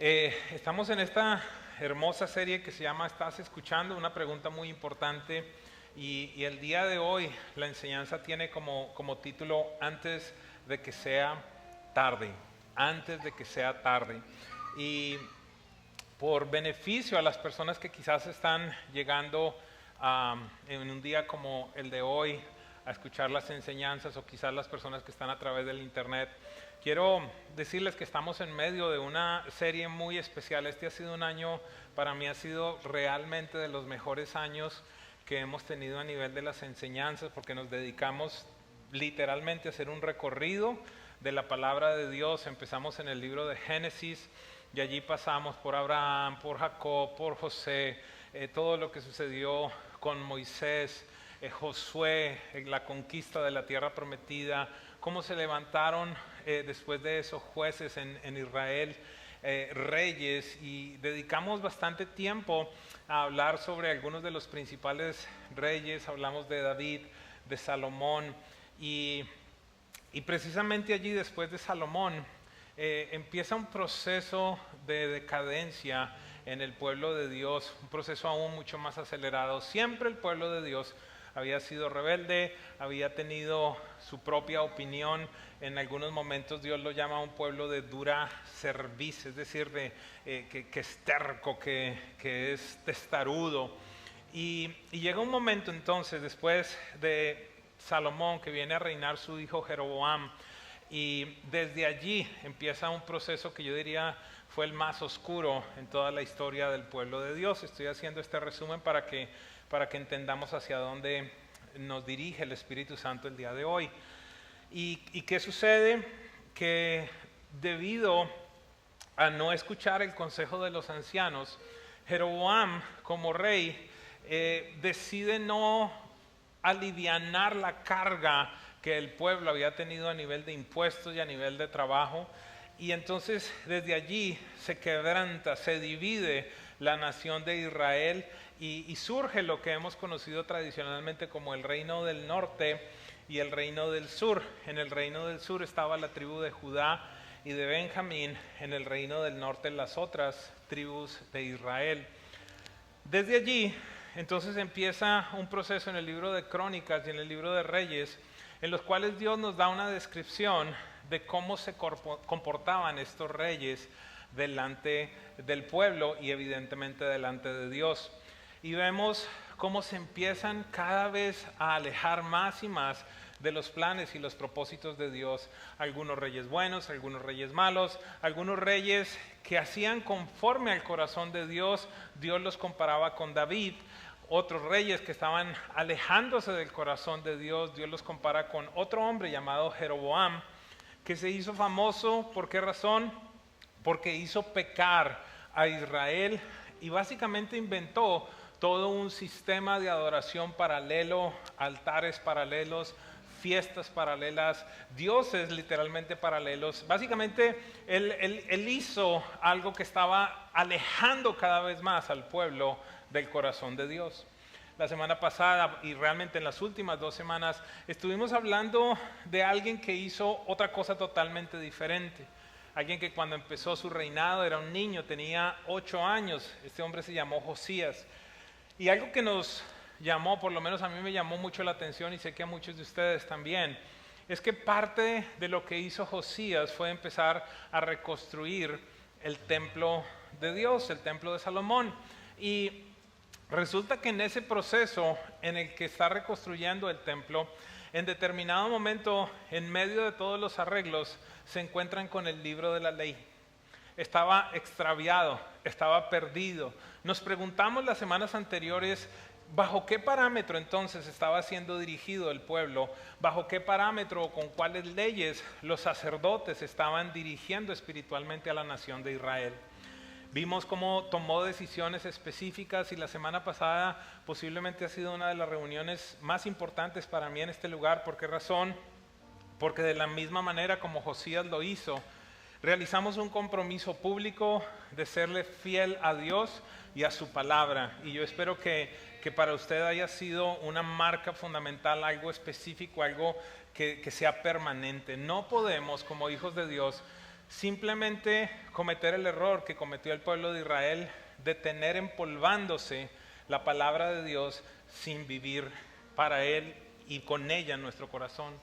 Estamos en esta hermosa serie que se llama ¿Estás escuchando? Una pregunta muy importante y el día de hoy la enseñanza tiene como título Antes de que sea tarde, antes de que sea tarde. Y por beneficio a las personas que quizás están llegando en un día como el de hoy a escuchar las enseñanzas o quizás las personas que están a través del internet, quiero decirles que estamos en medio de una serie muy especial. Este ha sido un año, para mí ha sido realmente de los mejores años que hemos tenido a nivel de las enseñanzas, porque nos dedicamos literalmente a hacer un recorrido de la palabra de Dios. Empezamos en el libro de Génesis y allí pasamos por Abraham, por Jacob, por José, todo lo que sucedió con Moisés, Josué, la conquista de la tierra prometida, cómo se levantaron después de esos jueces en Israel, reyes, y dedicamos bastante tiempo a hablar sobre algunos de los principales reyes. Hablamos de David, de Salomón, y precisamente allí después de Salomón empieza un proceso de decadencia en el pueblo de Dios, un proceso aún mucho más acelerado. Siempre el pueblo de Dios había sido rebelde, había tenido su propia opinión. En algunos momentos Dios lo llama un pueblo de dura cerviz, es decir, que es terco, que es testarudo. Y llega un momento entonces, después de Salomón, que viene a reinar su hijo Jeroboam, y desde allí empieza un proceso que yo diría fue el más oscuro en toda la historia del pueblo de Dios. Estoy haciendo este resumen para que entendamos hacia dónde nos dirige el Espíritu Santo el día de hoy. ¿Y qué sucede? Que debido a no escuchar el consejo de los ancianos, Jeroboam, como rey, decide no alivianar la carga que el pueblo había tenido a nivel de impuestos y a nivel de trabajo, y entonces desde allí se quebranta, se divide la nación de Israel y surge lo que hemos conocido tradicionalmente como el reino del norte y el reino del sur. En el reino del sur estaba la tribu de Judá y de Benjamín, en el reino del norte las otras tribus de Israel. Desde allí entonces empieza un proceso en el libro de Crónicas y en el libro de Reyes, en los cuales Dios nos da una descripción de cómo se comportaban estos reyes delante del pueblo y evidentemente delante de Dios. Y vemos cómo se empiezan cada vez a alejar más y más de los planes y los propósitos de Dios. Algunos reyes buenos, algunos reyes malos, algunos reyes que hacían conforme al corazón de Dios. Dios los comparaba con David. Otros reyes que estaban alejándose del corazón de Dios, Dios los compara con otro hombre llamado Jeroboam, que se hizo famoso. ¿Por qué razón? Porque hizo pecar a Israel y básicamente inventó todo un sistema de adoración paralelo, altares paralelos, fiestas paralelas, dioses literalmente paralelos. Básicamente él hizo algo que estaba alejando cada vez más al pueblo del corazón de Dios. La semana pasada y realmente en las últimas 2 semanas estuvimos hablando de alguien que hizo otra cosa totalmente diferente. Alguien que cuando empezó su reinado era un niño, tenía 8 años. Este hombre se llamó Josías. Y algo que nos llamó, por lo menos a mí me llamó mucho la atención y sé que a muchos de ustedes también, es que parte de lo que hizo Josías fue empezar a reconstruir el templo de Dios, el templo de Salomón. Y resulta que en ese proceso en el que está reconstruyendo el templo, en determinado momento, en medio de todos los arreglos, se encuentran con el libro de la ley. Estaba extraviado, estaba perdido. Nos preguntamos las semanas anteriores, ¿bajo qué parámetro entonces estaba siendo dirigido el pueblo? ¿Bajo qué parámetro o con cuáles leyes los sacerdotes estaban dirigiendo espiritualmente a la nación de Israel? Vimos cómo tomó decisiones específicas y la semana pasada posiblemente ha sido una de las reuniones más importantes para mí en este lugar. ¿Por qué razón? Porque de la misma manera como Josías lo hizo, realizamos un compromiso público de serle fiel a Dios y a su palabra. Y yo espero que para usted haya sido una marca fundamental, algo específico, algo que sea permanente. No podemos, como hijos de Dios, simplemente cometer el error que cometió el pueblo de Israel de tener empolvándose la palabra de Dios sin vivir para Él y con ella en nuestro corazón.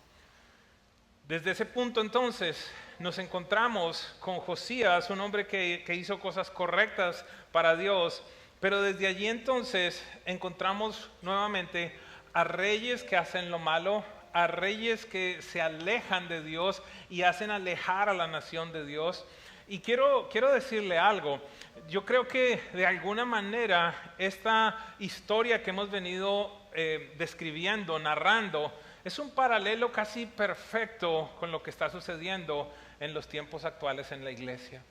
Desde ese punto entonces nos encontramos con Josías, un hombre que hizo cosas correctas para Dios, pero desde allí entonces encontramos nuevamente a reyes que hacen lo malo, a reyes que se alejan de Dios y hacen alejar a la nación de Dios. Y quiero decirle algo. Yo creo que de alguna manera esta historia que hemos venido describiendo, narrando, es un paralelo casi perfecto con lo que está sucediendo en los tiempos actuales en la iglesia.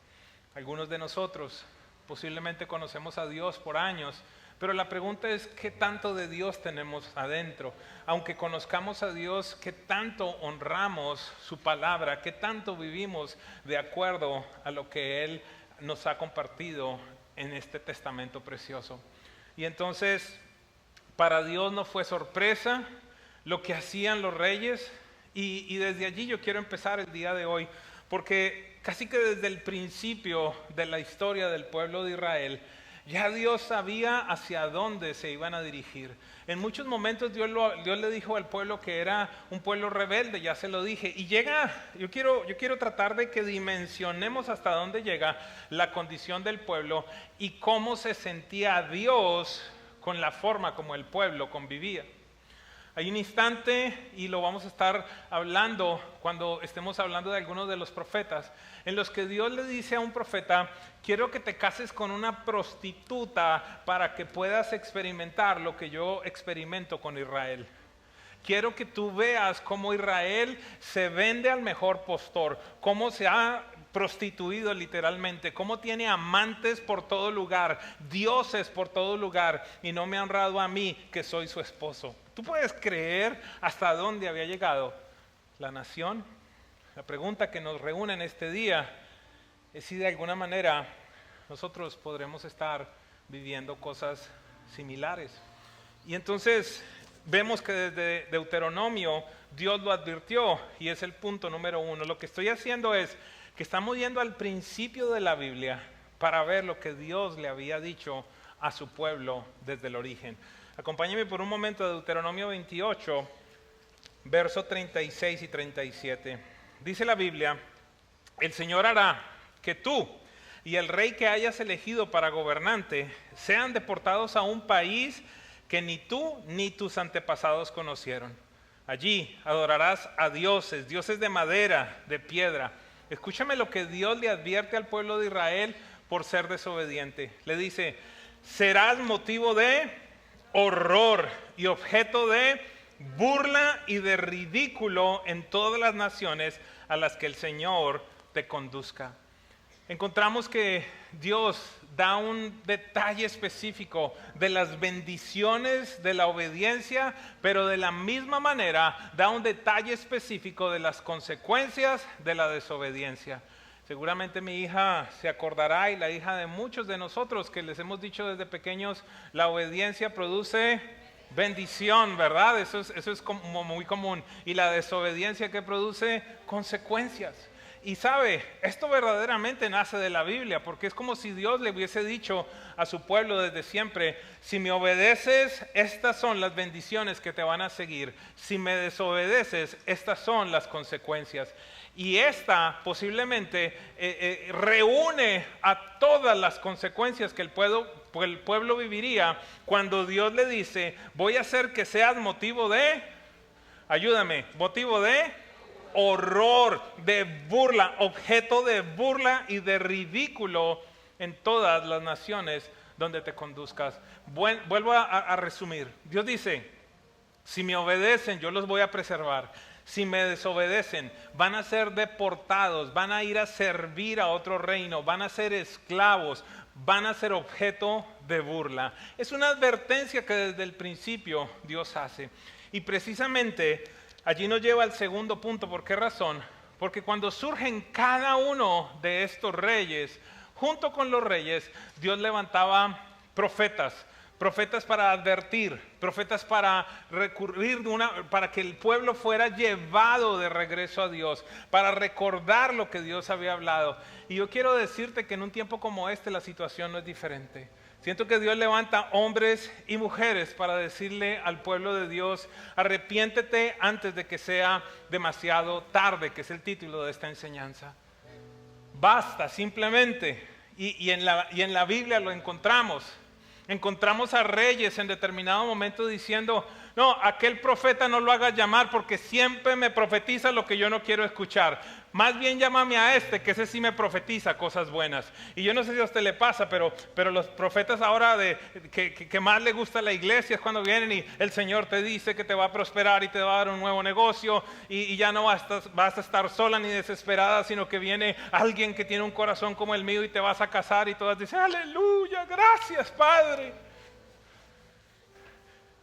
Algunos de nosotros posiblemente conocemos a Dios por años, pero la pregunta es ¿qué tanto de Dios tenemos adentro? Aunque conozcamos a Dios, ¿qué tanto honramos su palabra? ¿Qué tanto vivimos de acuerdo a lo que Él nos ha compartido en este testamento precioso? Y entonces, para Dios no fue sorpresa lo que hacían los reyes, y desde allí yo quiero empezar el día de hoy, porque casi que desde el principio de la historia del pueblo de Israel, ya Dios sabía hacia dónde se iban a dirigir. En muchos momentos Dios le dijo al pueblo que era un pueblo rebelde, ya se lo dije. Y yo quiero tratar de que dimensionemos hasta dónde llega la condición del pueblo y cómo se sentía Dios con la forma como el pueblo convivía. Hay un instante, y lo vamos a estar hablando cuando estemos hablando de algunos de los profetas, en los que Dios le dice a un profeta: quiero que te cases con una prostituta para que puedas experimentar lo que yo experimento con Israel. Quiero que tú veas cómo Israel se vende al mejor postor, cómo se ha prostituido literalmente, cómo tiene amantes por todo lugar, dioses por todo lugar, y no me ha honrado a mí que soy su esposo. ¿Tú puedes creer hasta dónde había llegado la nación? La pregunta que nos reúne en este día es si de alguna manera nosotros podremos estar viviendo cosas similares. Y entonces vemos que desde Deuteronomio Dios lo advirtió, y es el punto número 1. Lo que estoy haciendo es que estamos yendo al principio de la Biblia para ver lo que Dios le había dicho a su pueblo desde el origen. Acompáñenme por un momento a Deuteronomio 28, versos 36 y 37. Dice la Biblia: el Señor hará que tú y el rey que hayas elegido para gobernante sean deportados a un país que ni tú ni tus antepasados conocieron. Allí adorarás a dioses de madera, de piedra. Escúchame lo que Dios le advierte al pueblo de Israel por ser desobediente. Le dice: serás motivo de horror y objeto de burla y de ridículo en todas las naciones a las que el Señor te conduzca. Encontramos que Dios da un detalle específico de las bendiciones de la obediencia, pero de la misma manera da un detalle específico de las consecuencias de la desobediencia. Seguramente mi hija se acordará, y la hija de muchos de nosotros, que les hemos dicho desde pequeños: la obediencia produce bendición, ¿verdad? Eso es como muy común. Y la desobediencia, ¿qué produce? Consecuencias. Y sabe, esto verdaderamente nace de la Biblia, porque es como si Dios le hubiese dicho a su pueblo desde siempre: si me obedeces, estas son las bendiciones que te van a seguir. Si me desobedeces, estas son las consecuencias. Y esta posiblemente reúne a todas las consecuencias que el pueblo viviría cuando Dios le dice: voy a hacer que seas motivo de, ayúdame, motivo de horror, de burla, objeto de burla y de ridículo en todas las naciones donde te conduzcas. Vuelvo a resumir. Dios dice: si me obedecen, yo los voy a preservar. Si me desobedecen, van a ser deportados, van a ir a servir a otro reino, van a ser esclavos, van a ser objeto de burla. Es una advertencia que desde el principio Dios hace. Y precisamente allí nos lleva al segundo punto. ¿Por qué razón? Porque cuando surgen cada uno de estos reyes, junto con los reyes, Dios levantaba profetas. profetas para advertir, profetas para recurrir para que el pueblo fuera llevado de regreso a Dios, para recordar lo que Dios había hablado. Y yo quiero decirte que en un tiempo como este la situación no es diferente. Siento que Dios levanta hombres y mujeres para decirle al pueblo de Dios: arrepiéntete antes de que sea demasiado tarde, que es el título de esta enseñanza. Basta, simplemente. Y en la Biblia lo encontramos. Encontramos a reyes en determinado momento diciendo: no, aquel profeta no lo hagas llamar porque siempre me profetiza lo que yo no quiero escuchar. Más bien llámame a este, que ese sí me profetiza cosas buenas. Y yo no sé si a usted le pasa, pero los profetas ahora que más le gusta a la iglesia es cuando vienen y el Señor te dice que te va a prosperar y te va a dar un nuevo negocio y ya no vas a estar sola ni desesperada, sino que viene alguien que tiene un corazón como el mío y te vas a casar, y todas dicen: aleluya, gracias Padre.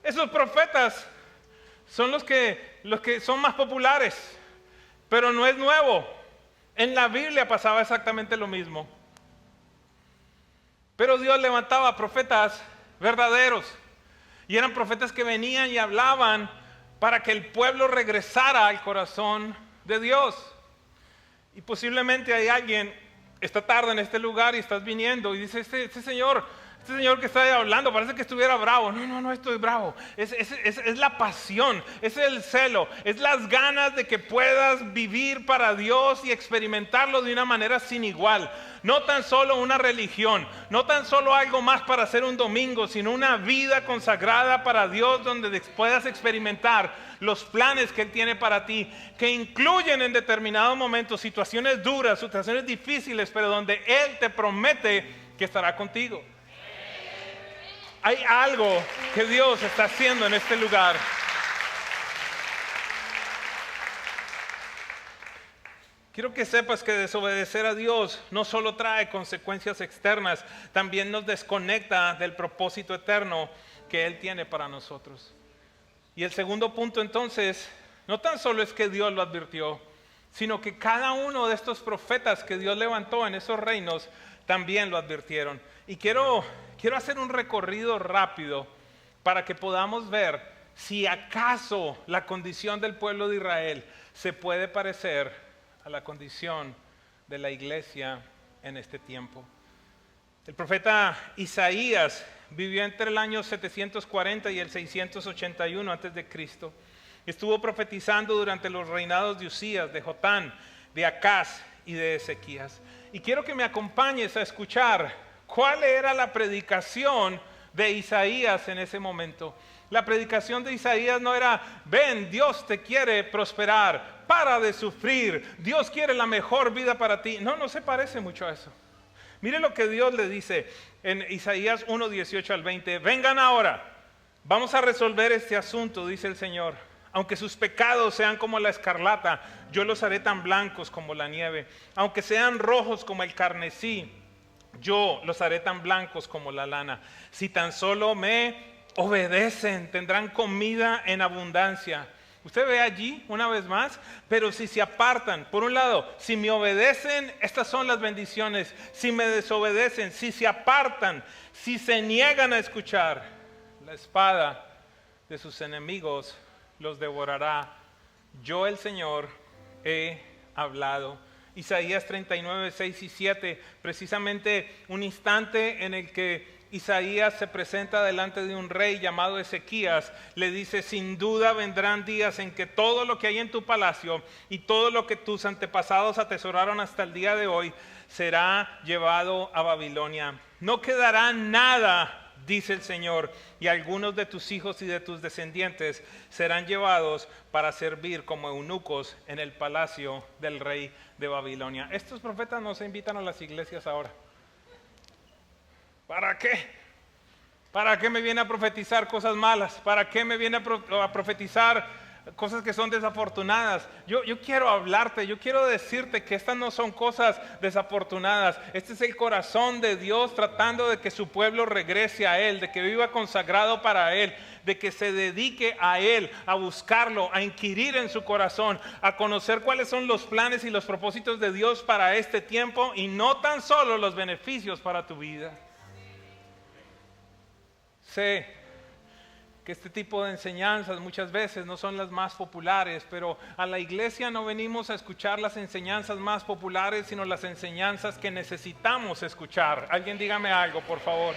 Esos profetas son los que son más populares, pero no es nuevo. En la Biblia pasaba exactamente lo mismo. Pero Dios levantaba profetas verdaderos, y eran profetas que venían y hablaban para que el pueblo regresara al corazón de Dios. Y posiblemente hay alguien esta tarde en este lugar y estás viniendo y dices: este señor que está ahí hablando parece que estuviera bravo. No estoy bravo. Es la pasión, es el celo, es las ganas de que puedas vivir para Dios y experimentarlo de una manera sin igual. No tan solo una religión, no tan solo algo más para hacer un domingo, sino una vida consagrada para Dios, donde puedas experimentar los planes que Él tiene para ti, que incluyen en determinados momentos situaciones duras, situaciones difíciles, pero donde Él te promete que estará contigo. Hay algo que Dios está haciendo en este lugar. Quiero que sepas que desobedecer a Dios no solo trae consecuencias externas, también nos desconecta del propósito eterno que Él tiene para nosotros. Y el segundo punto entonces, no tan solo es que Dios lo advirtió, sino que cada uno de estos profetas que Dios levantó en esos reinos también lo advirtieron. Y quiero hacer un recorrido rápido para que podamos ver si acaso la condición del pueblo de Israel se puede parecer a la condición de la iglesia en este tiempo. El profeta Isaías vivió entre el año 740 y el 681 a.C. Estuvo profetizando durante los reinados de Usías, de Jotán, de Acaz y de Ezequías. Y quiero que me acompañes a escuchar cuál era la predicación de Isaías en ese momento. La predicación de Isaías no era: ven, Dios te quiere prosperar, para de sufrir, Dios quiere la mejor vida para ti. No se parece mucho a eso. Mire lo que Dios le dice en Isaías 1, 18 al 20. Vengan ahora, vamos a resolver este asunto, dice el Señor. Aunque sus pecados sean como la escarlata, yo los haré tan blancos como la nieve. Aunque sean rojos como el carmesí, yo los haré tan blancos como la lana. Si tan solo me obedecen, tendrán comida en abundancia. Usted ve allí una vez más: pero si se apartan, por un lado, si me obedecen, estas son las bendiciones. Si me desobedecen, si se apartan, si se niegan a escuchar, la espada de sus enemigos los devorará. Yo, el Señor, he hablado. Isaías 39, 6 y 7, precisamente un instante en el que Isaías se presenta delante de un rey llamado Ezequías, le dice: sin duda vendrán días en que todo lo que hay en tu palacio y todo lo que tus antepasados atesoraron hasta el día de hoy será llevado a Babilonia. No quedará nada, dice el Señor, y algunos de tus hijos y de tus descendientes serán llevados para servir como eunucos en el palacio del rey de Babilonia. Estos profetas no se invitan a las iglesias ahora. ¿Para qué? ¿Para qué me viene a profetizar cosas malas? ¿Para qué me viene a profetizar cosas que son desafortunadas? Yo quiero hablarte, yo quiero decirte que estas no son cosas desafortunadas. Este es el corazón de Dios tratando de que su pueblo regrese a Él, de que viva consagrado para Él, de que se dedique a Él, a buscarlo, a inquirir en su corazón, a conocer cuáles son los planes y los propósitos de Dios para este tiempo, y no tan solo los beneficios para tu vida. Sé que este tipo de enseñanzas muchas veces no son las más populares, pero a la iglesia no venimos a escuchar las enseñanzas más populares, sino las enseñanzas que necesitamos escuchar. Alguien dígame algo, por favor.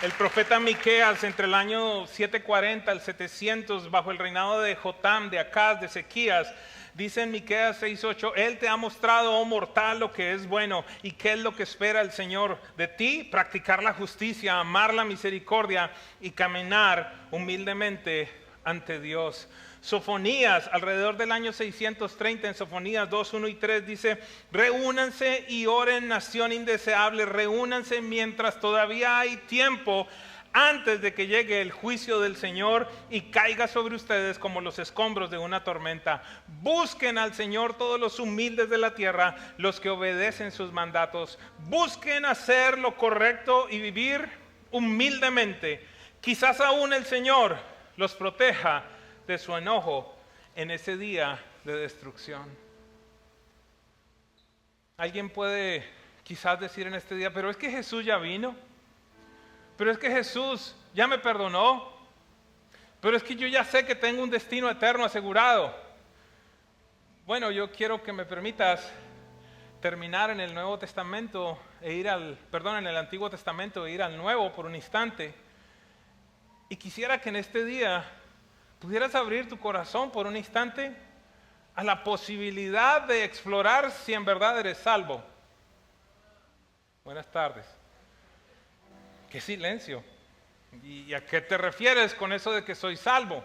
El profeta Miqueas, entre el año 740 al 700, bajo el reinado de Jotam, de Acaz, de Ezequías, dice en Miqueas 6:8, Él te ha mostrado, oh mortal, lo que es bueno y qué es lo que espera el Señor de ti: practicar la justicia, amar la misericordia y caminar humildemente ante Dios. Sofonías, alrededor del año 630, en Sofonías 2:1 y 3 dice: reúnanse y oren, nación indeseable, reúnanse mientras todavía hay tiempo, antes de que llegue el juicio del Señor y caiga sobre ustedes como los escombros de una tormenta. Busquen al Señor todos los humildes de la tierra, los que obedecen sus mandatos. Busquen hacer lo correcto y vivir humildemente. Quizás aún el Señor los proteja de su enojo en ese día de destrucción. Alguien puede quizás decir en este día: pero es que Jesús ya vino, pero es que Jesús ya me perdonó, pero es que yo ya sé que tengo un destino eterno asegurado. Bueno, yo quiero que me permitas terminar en el Nuevo Testamento en el Antiguo Testamento e ir al Nuevo por un instante. Y quisiera que en este día pudieras abrir tu corazón por un instante a la posibilidad de explorar si en verdad eres salvo. Buenas tardes. ¡Qué silencio! ¿Y a qué te refieres con eso de que soy salvo?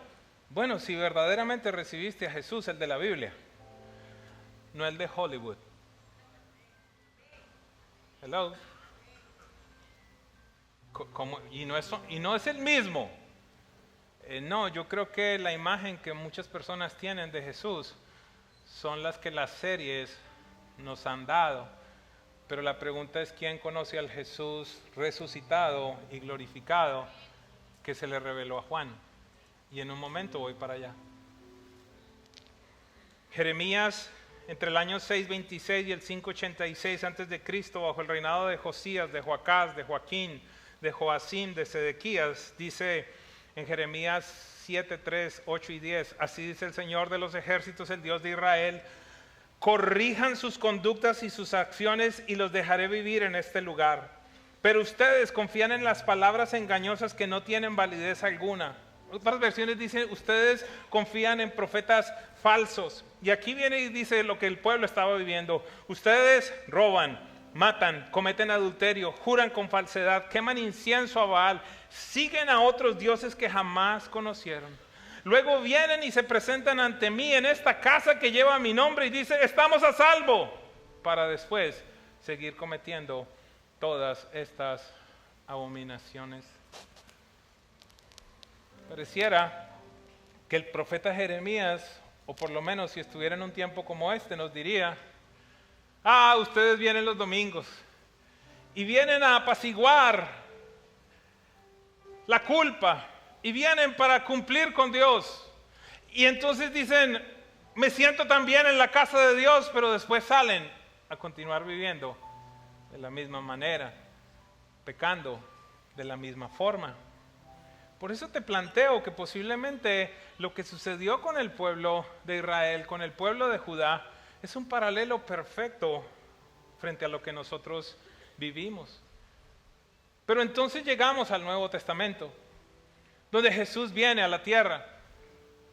Bueno, si verdaderamente recibiste a Jesús, el de la Biblia, no el de Hollywood. Hello. Y no es el mismo. No, yo creo que la imagen que muchas personas tienen de Jesús son las que las series nos han dado. Pero la pregunta es: ¿quién conoce al Jesús resucitado y glorificado que se le reveló a Juan? Y en un momento voy para allá. Jeremías, entre el año 626 y el 586 antes de Cristo, bajo el reinado de Josías, de Joacás, de Joaquín, de Joacim, de Sedequías, dice en Jeremías 7, 3, 8 y 10: así dice el Señor de los ejércitos, el Dios de Israel: corrijan sus conductas y sus acciones y los dejaré vivir en este lugar. Pero ustedes confían en las palabras engañosas que no tienen validez alguna. Otras versiones dicen: ustedes confían en profetas falsos. Y aquí viene y dice lo que el pueblo estaba viviendo: ustedes roban, matan, cometen adulterio, juran con falsedad, queman incienso a Baal, siguen a otros dioses que jamás conocieron. Luego vienen y se presentan ante mí en esta casa que lleva mi nombre y dicen: estamos a salvo, para después seguir cometiendo todas estas abominaciones. Pareciera que el profeta Jeremías, o por lo menos si estuviera en un tiempo como este, nos diría: ustedes vienen los domingos y vienen a apaciguar la culpa y vienen para cumplir con Dios, y entonces dicen: me siento tan bien en la casa de Dios, pero después salen a continuar viviendo de la misma manera, pecando de la misma forma. Por eso te planteo que posiblemente lo que sucedió con el pueblo de Israel, con el pueblo de Judá, es un paralelo perfecto frente a lo que nosotros vivimos. Pero entonces llegamos al Nuevo Testamento, donde Jesús viene a la tierra,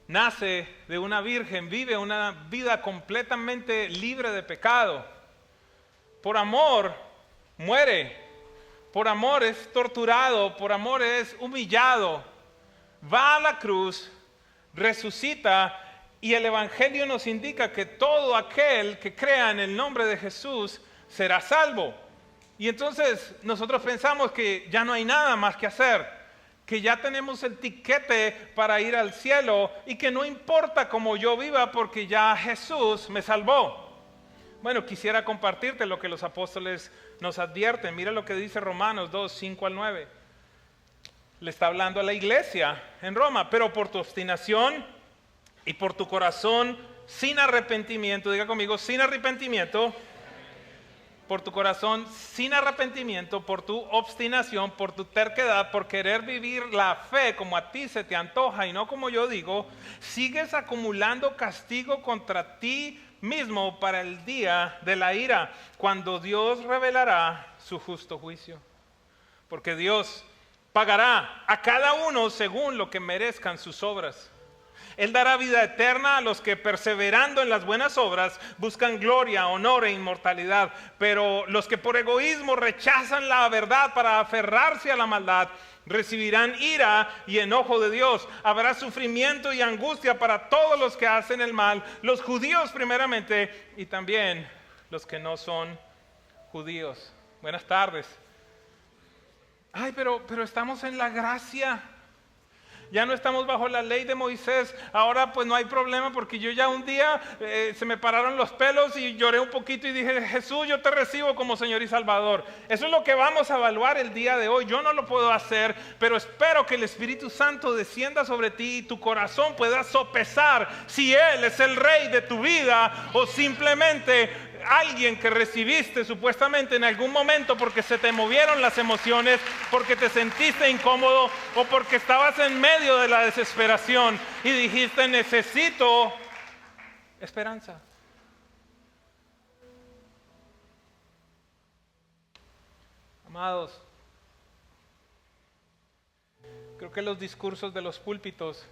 nace de una virgen, vive una vida completamente libre de pecado. Por amor muere, por amor es torturado, por amor es humillado, va a la cruz, resucita. Y el Evangelio nos indica que todo aquel que crea en el nombre de Jesús será salvo. Y entonces nosotros pensamos que ya no hay nada más que hacer, que ya tenemos el tiquete para ir al cielo y que no importa cómo yo viva porque ya Jesús me salvó. Bueno, quisiera compartirte lo que los apóstoles nos advierten. Mira lo que dice Romanos 2, 5 al 9. Le está hablando a la iglesia en Roma: pero por tu obstinación y por tu corazón sin arrepentimiento, diga conmigo, sin arrepentimiento, por tu corazón sin arrepentimiento, por tu obstinación, por tu terquedad, por querer vivir la fe como a ti se te antoja y no como yo digo, sigues acumulando castigo contra ti mismo para el día de la ira, cuando Dios revelará su justo juicio. Porque Dios pagará a cada uno según lo que merezcan sus obras. Él dará vida eterna a los que perseverando en las buenas obras buscan gloria, honor e inmortalidad. Pero los que por egoísmo rechazan la verdad para aferrarse a la maldad, recibirán ira y enojo de Dios. Habrá sufrimiento y angustia para todos los que hacen el mal, los judíos primeramente y también los que no son judíos. Buenas tardes. Ay, pero estamos en la gracia. Ya no estamos bajo la ley de Moisés. Ahora pues no hay problema porque yo ya un día se me pararon los pelos y lloré un poquito y dije, Jesús, yo te recibo como Señor y Salvador. Eso es lo que vamos a evaluar el día de hoy. Yo no lo puedo hacer, pero espero que el Espíritu Santo descienda sobre ti y tu corazón pueda sopesar si Él es el Rey de tu vida o simplemente alguien que recibiste supuestamente en algún momento porque se te movieron las emociones, porque te sentiste incómodo o porque estabas en medio de la desesperación y dijiste, necesito esperanza. Amados, creo que los discursos de los púlpitos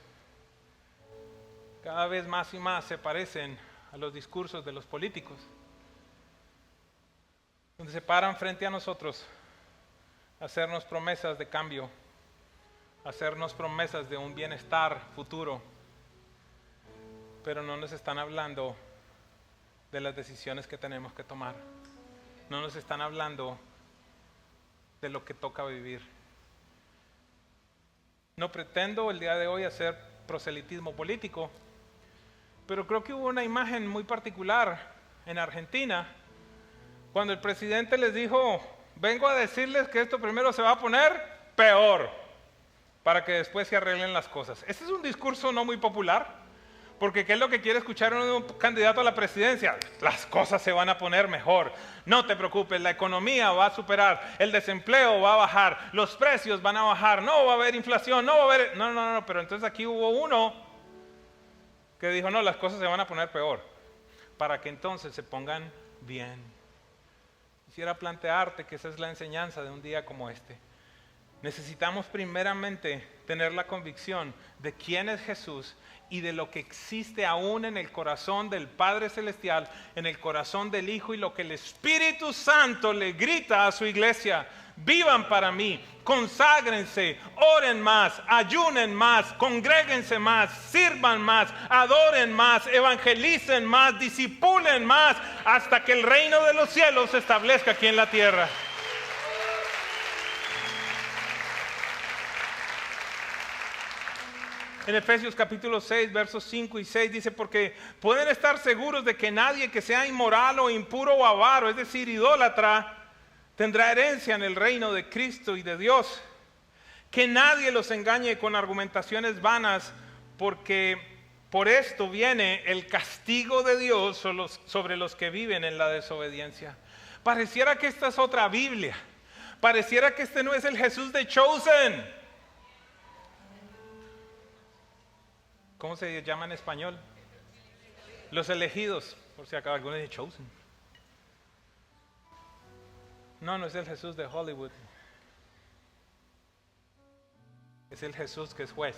cada vez más y más se parecen a los discursos de los políticos, donde se paran frente a nosotros a hacernos promesas de cambio, a hacernos promesas de un bienestar futuro, pero no nos están hablando de las decisiones que tenemos que tomar, no nos están hablando de lo que toca vivir. No pretendo el día de hoy hacer proselitismo político, pero creo que hubo una imagen muy particular en Argentina, cuando el presidente les dijo, vengo a decirles que esto primero se va a poner peor, para que después se arreglen las cosas. Este es un discurso no muy popular, porque ¿qué es lo que quiere escuchar un candidato a la presidencia? Las cosas se van a poner mejor, no te preocupes, la economía va a superar, el desempleo va a bajar, los precios van a bajar, no va a haber inflación, no va a haber... No, pero entonces aquí hubo uno que dijo, no, las cosas se van a poner peor, para que entonces se pongan bien. Quisiera plantearte que esa es la enseñanza de un día como este. Necesitamos primeramente tener la convicción de quién es Jesús y de lo que existe aún en el corazón del Padre Celestial, en el corazón del Hijo y lo que el Espíritu Santo le grita a su iglesia. Vivan para mí, conságrense, oren más, ayunen más, congréguense más, sirvan más, adoren más, evangelicen más, discipulen más, hasta que el reino de los cielos se establezca aquí en la tierra. En Efesios capítulo 6, versos 5 y 6 dice, porque pueden estar seguros de que nadie que sea inmoral o impuro o avaro, es decir, idólatra, tendrá herencia en el reino de Cristo y de Dios. Que nadie los engañe con argumentaciones vanas, porque por esto viene el castigo de Dios sobre los que viven en la desobediencia. Pareciera que esta es otra Biblia. Pareciera que este no es el Jesús de Chosen. ¿Cómo se llama en español? Los elegidos, por si acá alguno dice Chosen. No es el Jesús de Hollywood. Es el Jesús que es juez.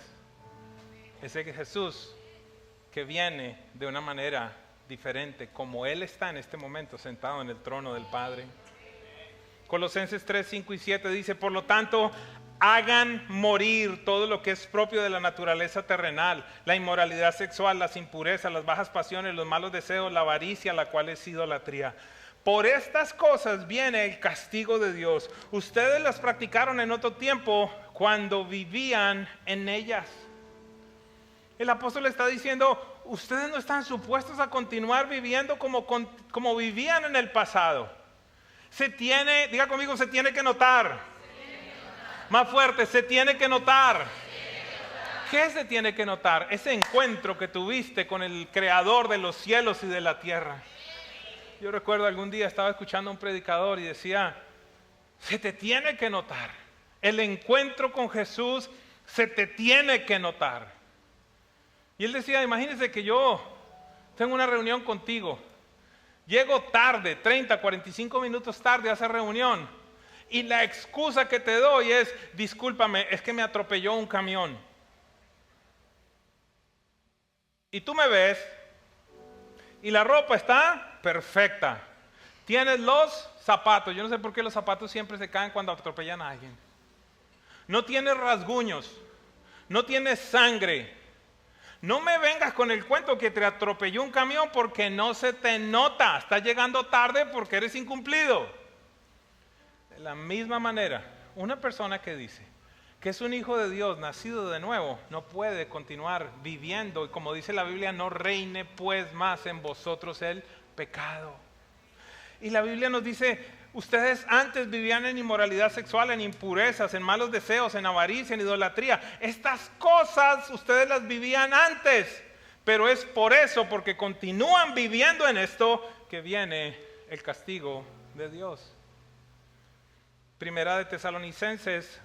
Es el Jesús que viene de una manera diferente, como Él está en este momento sentado en el trono del Padre. Colosenses 3, 5 y 7 dice, por lo tanto, hagan morir todo lo que es propio de la naturaleza terrenal, la inmoralidad sexual, las impurezas, las bajas pasiones, los malos deseos, la avaricia, la cual es idolatría. Por estas cosas viene el castigo de Dios. Ustedes las practicaron en otro tiempo cuando vivían en ellas. El apóstol está diciendo, ustedes no están supuestos a continuar viviendo como vivían en el pasado. Diga conmigo, se tiene que notar. Más fuerte, se tiene que notar. ¿Qué se tiene que notar? Ese encuentro que tuviste con el Creador de los cielos y de la tierra. Yo recuerdo algún día estaba escuchando a un predicador y decía, se te tiene que notar. El encuentro con Jesús se te tiene que notar. Y él decía, imagínense que yo tengo una reunión contigo. Llego tarde, 30, 45 minutos tarde a esa reunión. Y la excusa que te doy es, discúlpame, es que me atropelló un camión. Y tú me ves y la ropa está perfecta. Tienes los zapatos. Yo no sé por qué los zapatos siempre se caen cuando atropellan a alguien. No tienes rasguños. No tienes sangre. No me vengas con el cuento que te atropelló un camión porque no se te nota. Estás llegando tarde porque eres incumplido. De la misma manera, una persona que dice que es un hijo de Dios, nacido de nuevo, no puede continuar viviendo. Y como dice la Biblia, no reine pues más en vosotros el pecado. Y la Biblia nos dice, ustedes antes vivían en inmoralidad sexual, en impurezas, en malos deseos, en avaricia, en idolatría. Estas cosas ustedes las vivían antes, pero es por eso, porque continúan viviendo en esto, que viene el castigo de Dios. Primera de Tesalonicenses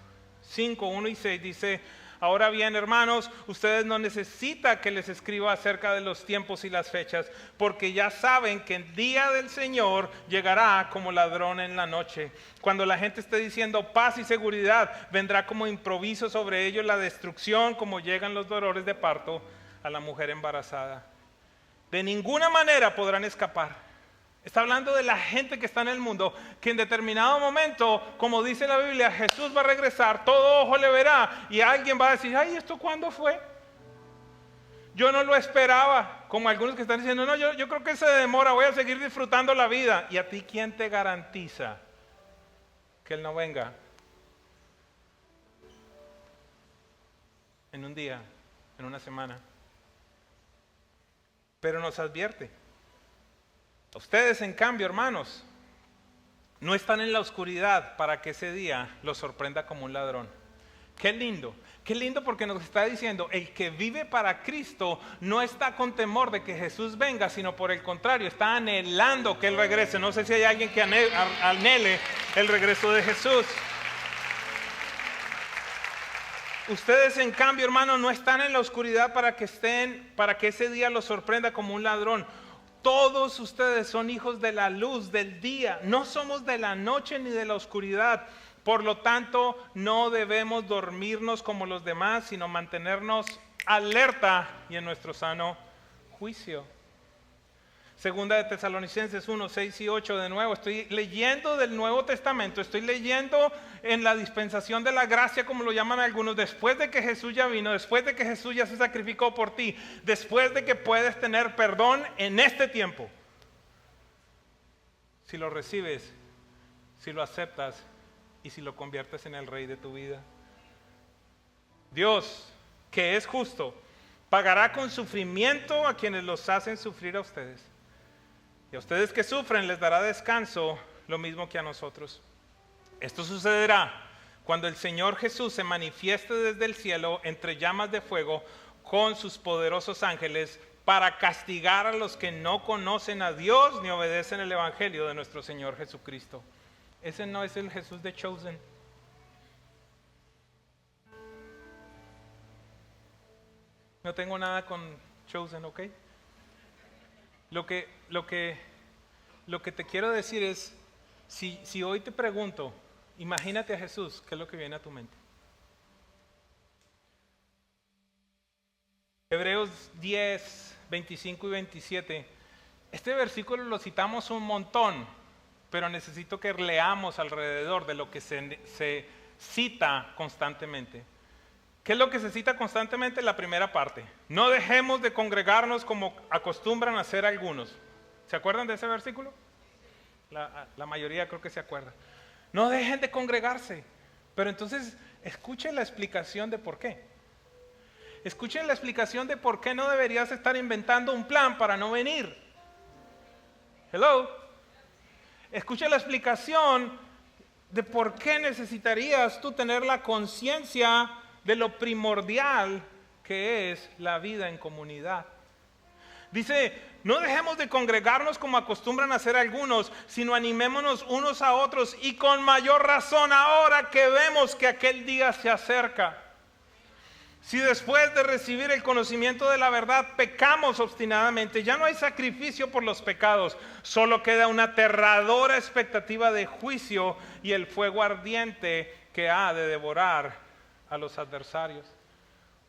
5, 1 y 6 dice, ahora bien, hermanos, ustedes no necesitan que les escriba acerca de los tiempos y las fechas, porque ya saben que el día del Señor llegará como ladrón en la noche. Cuando la gente esté diciendo paz y seguridad, vendrá como improviso sobre ellos la destrucción, como llegan los dolores de parto a la mujer embarazada. De ninguna manera podrán escapar. Está hablando de la gente que está en el mundo, que en determinado momento, como dice la Biblia, Jesús va a regresar, todo ojo le verá, y alguien va a decir, ay, ¿esto cuándo fue? Yo no lo esperaba, como algunos que están diciendo, no, yo creo que se demora, voy a seguir disfrutando la vida. ¿Y a ti quién te garantiza que Él no venga en un día, en una semana? Pero nos advierte. Ustedes, en cambio, hermanos, no están en la oscuridad para que ese día los sorprenda como un ladrón. Qué lindo porque nos está diciendo, el que vive para Cristo no está con temor de que Jesús venga, sino por el contrario, está anhelando que Él regrese. No sé si hay alguien que anhele el regreso de Jesús. Ustedes, en cambio, hermanos, no están en la oscuridad para que ese día los sorprenda como un ladrón. Todos ustedes son hijos de la luz del día, no somos de la noche ni de la oscuridad. Por lo tanto, no debemos dormirnos como los demás, sino mantenernos alerta y en nuestro sano juicio. Segunda de Tesalonicenses 1, 6 y 8, de nuevo, estoy leyendo del Nuevo Testamento, estoy leyendo en la dispensación de la gracia, como lo llaman algunos, después de que Jesús ya vino, después de que Jesús ya se sacrificó por ti, después de que puedes tener perdón en este tiempo. Si lo recibes, si lo aceptas y si lo conviertes en el Rey de tu vida. Dios, que es justo, pagará con sufrimiento a quienes los hacen sufrir a ustedes. Y a ustedes que sufren les dará descanso, lo mismo que a nosotros. Esto sucederá cuando el Señor Jesús se manifieste desde el cielo entre llamas de fuego con sus poderosos ángeles para castigar a los que no conocen a Dios ni obedecen el evangelio de nuestro Señor Jesucristo. Ese no es el Jesús de Chosen. No tengo nada con Chosen, ¿ok? Lo que te quiero decir es, si hoy te pregunto, imagínate a Jesús, ¿qué es lo que viene a tu mente? Hebreos 10, 25 y 27. Este versículo lo citamos un montón, pero necesito que leamos alrededor de lo que se cita constantemente. ¿Qué es lo que se cita constantemente? La primera parte. No dejemos de congregarnos como acostumbran a hacer algunos. ¿Se acuerdan de ese versículo? La mayoría creo que se acuerda. No dejen de congregarse. Pero entonces, escuchen la explicación de por qué. Escuchen la explicación de por qué no deberías estar inventando un plan para no venir. Hello. Escuchen la explicación de por qué necesitarías tú tener la conciencia de lo primordial que es la vida en comunidad. Dice, no dejemos de congregarnos como acostumbran a hacer algunos, sino animémonos unos a otros y con mayor razón ahora que vemos que aquel día se acerca. Si después de recibir el conocimiento de la verdad pecamos obstinadamente, ya no hay sacrificio por los pecados, solo queda una aterradora expectativa de juicio y el fuego ardiente que ha de devorar a los adversarios.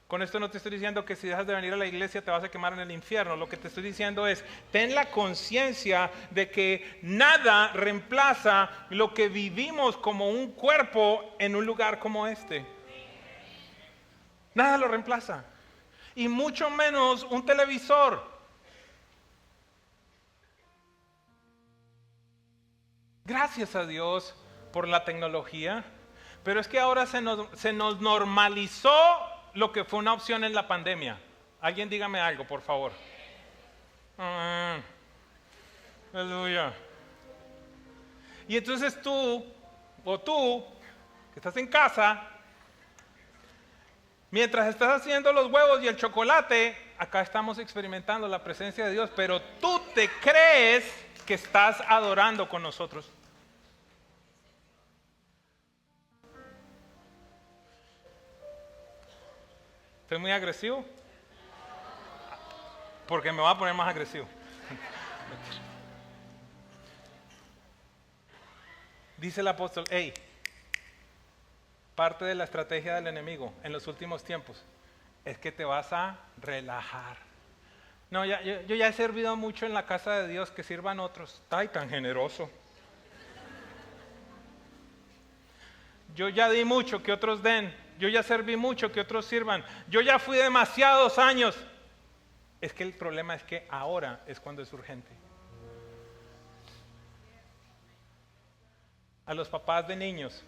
Con esto no te estoy diciendo que si dejas de venir a la iglesia te vas a quemar en el infierno. Lo que te estoy diciendo es, ten la conciencia de que nada reemplaza lo que vivimos como un cuerpo en un lugar como este. Nada lo reemplaza. Y mucho menos un televisor. Gracias a Dios por la tecnología, pero es que ahora se nos normalizó lo que fue una opción en la pandemia. Alguien dígame algo, por favor. Aleluya. Y entonces tú, que estás en casa, mientras estás haciendo los huevos y el chocolate, acá estamos experimentando la presencia de Dios, pero tú te crees que estás adorando con nosotros. ¿Estoy muy agresivo? Porque me voy a poner más agresivo. Dice el apóstol, parte de la estrategia del enemigo en los últimos tiempos es que te vas a relajar. No, yo ya he servido mucho en la casa de Dios, que sirvan otros. Ay, tan generoso. Yo ya di mucho, que otros den. Yo ya serví mucho, que otros sirvan. Yo ya fui demasiados años. Es que el problema es que ahora es cuando es urgente. A los papás de niños,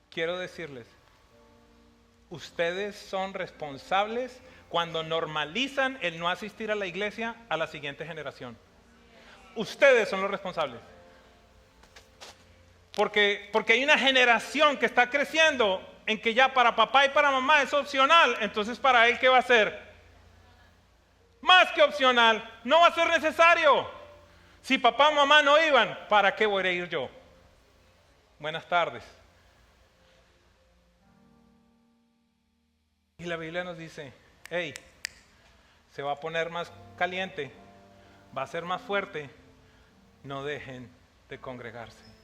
quiero decirles, ustedes son responsables cuando normalizan el no asistir a la iglesia a la siguiente generación. Ustedes son los responsables. Porque hay una generación que está creciendo en que ya para papá y para mamá es opcional. Entonces, ¿para él qué va a ser? Más que opcional, no va a ser necesario. Si papá o mamá no iban, ¿para qué voy a ir yo? Buenas tardes. Y la Biblia nos dice, se va a poner más caliente, va a ser más fuerte, no dejen de congregarse.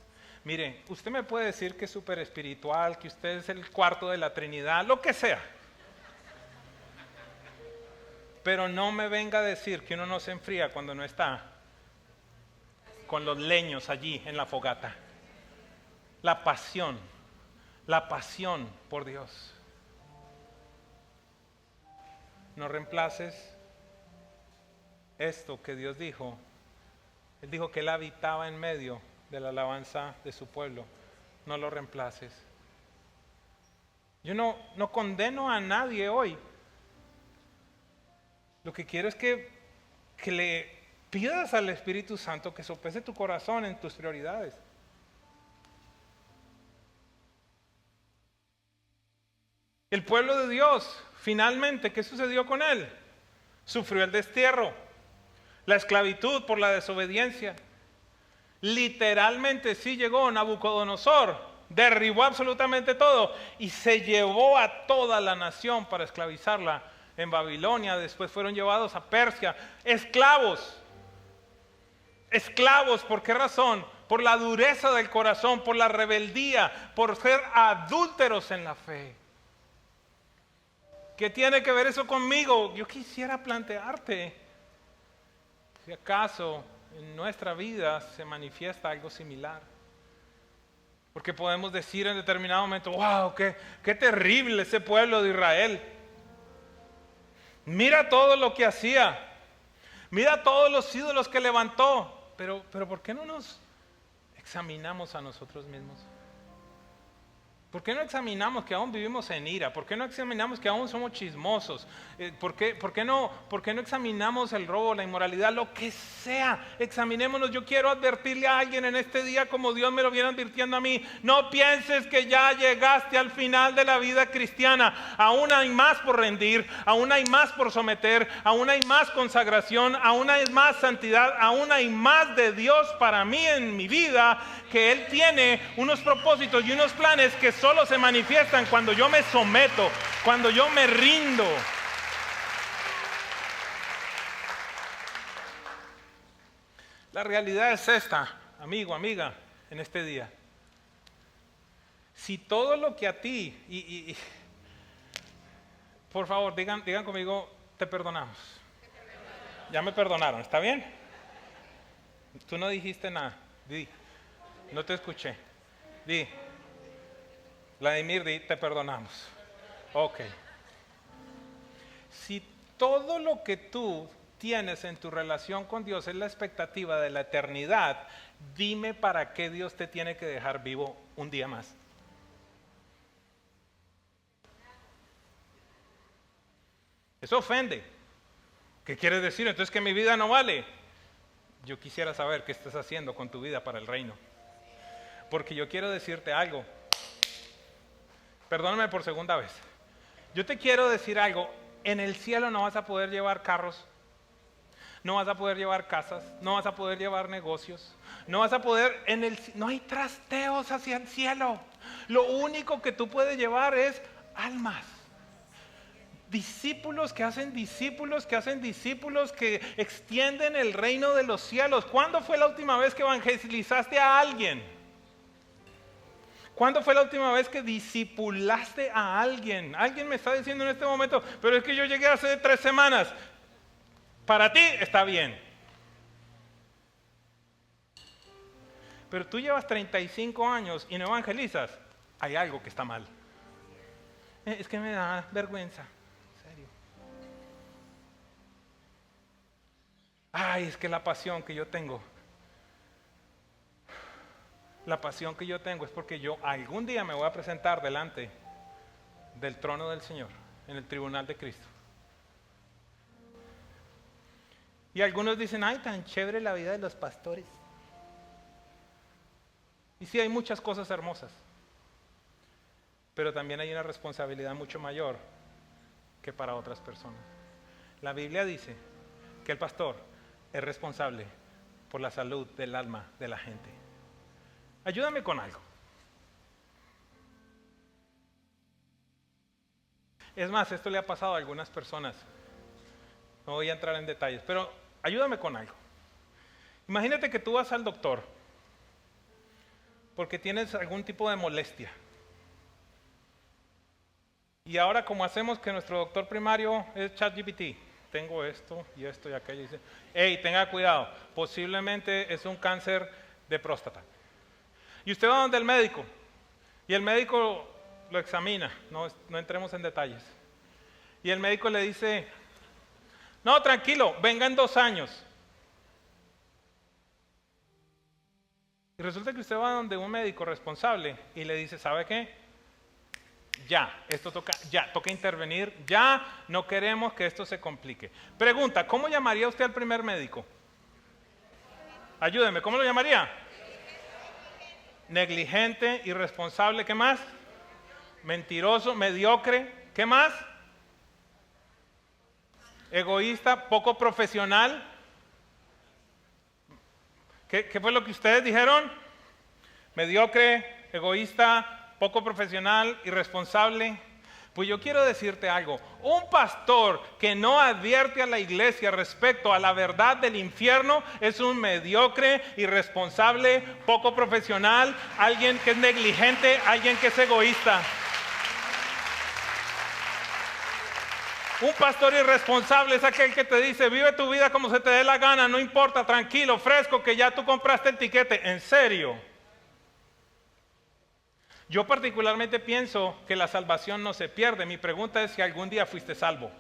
Mire, usted me puede decir que es súper espiritual, que usted es el cuarto de la Trinidad, lo que sea. Pero no me venga a decir que uno no se enfría cuando no está con los leños allí en la fogata. La pasión por Dios. No reemplaces esto que Dios dijo. Él dijo que Él habitaba en medio de la alabanza de su pueblo. No lo reemplaces. Yo no condeno a nadie hoy. Lo que quiero es que le pidas al Espíritu Santo que sopese tu corazón en tus prioridades. El pueblo de Dios, finalmente, ¿qué sucedió con él? Sufrió el destierro, la esclavitud por la desobediencia. Literalmente sí llegó Nabucodonosor, derribó absolutamente todo y se llevó a toda la nación para esclavizarla en Babilonia. Después fueron llevados a Persia, esclavos. Esclavos, ¿por qué razón? Por la dureza del corazón, por la rebeldía, por ser adúlteros en la fe. ¿Qué tiene que ver eso conmigo? Yo quisiera plantearte si acaso en nuestra vida se manifiesta algo similar. Porque podemos decir en determinado momento, wow, qué terrible ese pueblo de Israel. Mira todo lo que hacía. Mira todos los ídolos que levantó. Pero ¿por qué no nos examinamos a nosotros mismos? ¿Por qué no examinamos que aún vivimos en ira? ¿Por qué no examinamos que aún somos chismosos? ¿Por qué no examinamos el robo, la inmoralidad, lo que sea? Examinémonos. Yo quiero advertirle a alguien en este día como Dios me lo viene advirtiendo a mí. No pienses que ya llegaste al final de la vida cristiana. Aún hay más por rendir, aún hay más por someter, aún hay más consagración, aún hay más santidad, aún hay más de Dios para mí en mi vida, que Él tiene unos propósitos y unos planes que solo se manifiestan cuando yo me someto, cuando yo me rindo. La realidad es esta, amigo, amiga, en este día. Si todo lo que a ti, por favor, digan conmigo, te perdonamos. Ya me perdonaron, ¿está bien? Tú no dijiste nada, di, no te escuché, di. Vladimir, di, te perdonamos. Ok. Si todo lo que tú tienes en tu relación con Dios es la expectativa de la eternidad, dime para qué Dios te tiene que dejar vivo un día más. Eso ofende. ¿Qué quiere decir? Entonces que mi vida no vale. Yo quisiera saber qué estás haciendo con tu vida para el reino. Porque yo quiero decirte algo. Perdóname por segunda vez. Yo te quiero decir algo. En el cielo no vas a poder llevar carros, no vas a poder llevar casas, no vas a poder llevar negocios, no vas a poder, no hay trasteos hacia el cielo. Lo único que tú puedes llevar es almas. Discípulos que hacen discípulos, que hacen discípulos, que extienden el reino de los cielos. ¿Cuándo fue la última vez que evangelizaste a alguien? ¿Cuándo fue la última vez que discipulaste a alguien? Alguien me está diciendo en este momento, pero es que yo llegué hace 3 semanas. Para ti está bien. Pero tú llevas 35 años y no evangelizas. Hay algo que está mal. Es que me da vergüenza. En serio. Ay, es que la pasión que yo tengo. La pasión que yo tengo es porque yo algún día me voy a presentar delante del trono del Señor, en el tribunal de Cristo. Y algunos dicen, ay, tan chévere la vida de los pastores. Y sí, hay muchas cosas hermosas, pero también hay una responsabilidad mucho mayor que para otras personas. La Biblia dice que el pastor es responsable por la salud del alma de la gente. Ayúdame con algo. Es más, esto le ha pasado a algunas personas. No voy a entrar en detalles, pero ayúdame con algo. Imagínate que tú vas al doctor porque tienes algún tipo de molestia. Y ahora, como hacemos que nuestro doctor primario es ChatGPT, tengo esto y esto y aquello, y dice, hey, tenga cuidado, posiblemente es un cáncer de próstata. Y usted va donde el médico, y el médico lo examina, no entremos en detalles. Y el médico le dice, no, tranquilo, venga en 2 años. Y resulta que usted va donde un médico responsable y le dice, ¿sabe qué? Ya, toca intervenir, ya no queremos que esto se complique. Pregunta, ¿cómo llamaría usted al primer médico? Ayúdeme, ¿cómo lo llamaría? Negligente, irresponsable, ¿qué más? Mentiroso, mediocre, ¿qué más? Egoísta, poco profesional. ¿Qué fue lo que ustedes dijeron? Mediocre, egoísta, poco profesional, irresponsable. Pues yo quiero decirte algo, un pastor que no advierte a la iglesia respecto a la verdad del infierno es un mediocre, irresponsable, poco profesional, alguien que es negligente, alguien que es egoísta. Un pastor irresponsable es aquel que te dice, vive tu vida como se te dé la gana, no importa, tranquilo, fresco, que ya tú compraste el tiquete. ¿En serio? Yo particularmente pienso que la salvación no se pierde. Mi pregunta es si algún día fuiste salvo.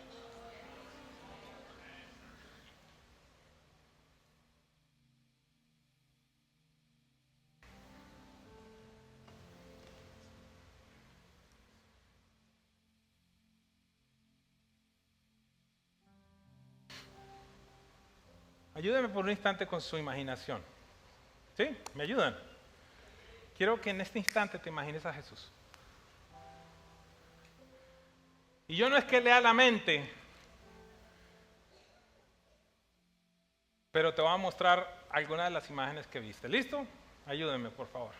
Ayúdenme por un instante con su imaginación. ¿Sí? ¿Me ayudan? Quiero que en este instante te imagines a Jesús. Y yo no es que lea la mente, pero te voy a mostrar algunas de las imágenes que viste. ¿Listo? Ayúdenme, por favor.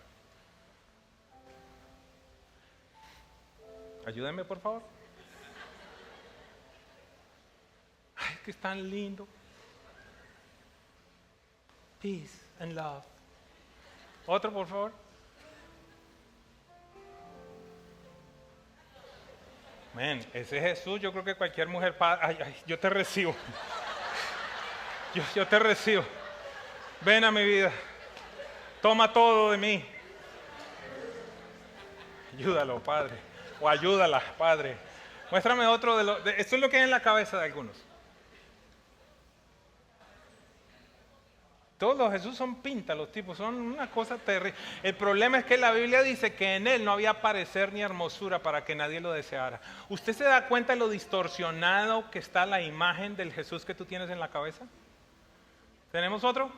Ayúdenme, por favor. Ay, es que es tan lindo. Peace and love. Otro, por favor. Man, ese Jesús, yo creo que cualquier mujer... Ay, yo te recibo. Yo te recibo. Ven a mi vida. Toma todo de mí. Ayúdalo, Padre. O ayúdala, Padre. Muéstrame otro esto es lo que hay en la cabeza de algunos. Todos los Jesús son pintas, los tipos, son una cosa terrible. El problema es que la Biblia dice que en él no había parecer ni hermosura para que nadie lo deseara. ¿Usted se da cuenta de lo distorsionado que está la imagen del Jesús que tú tienes en la cabeza? ¿Tenemos otro?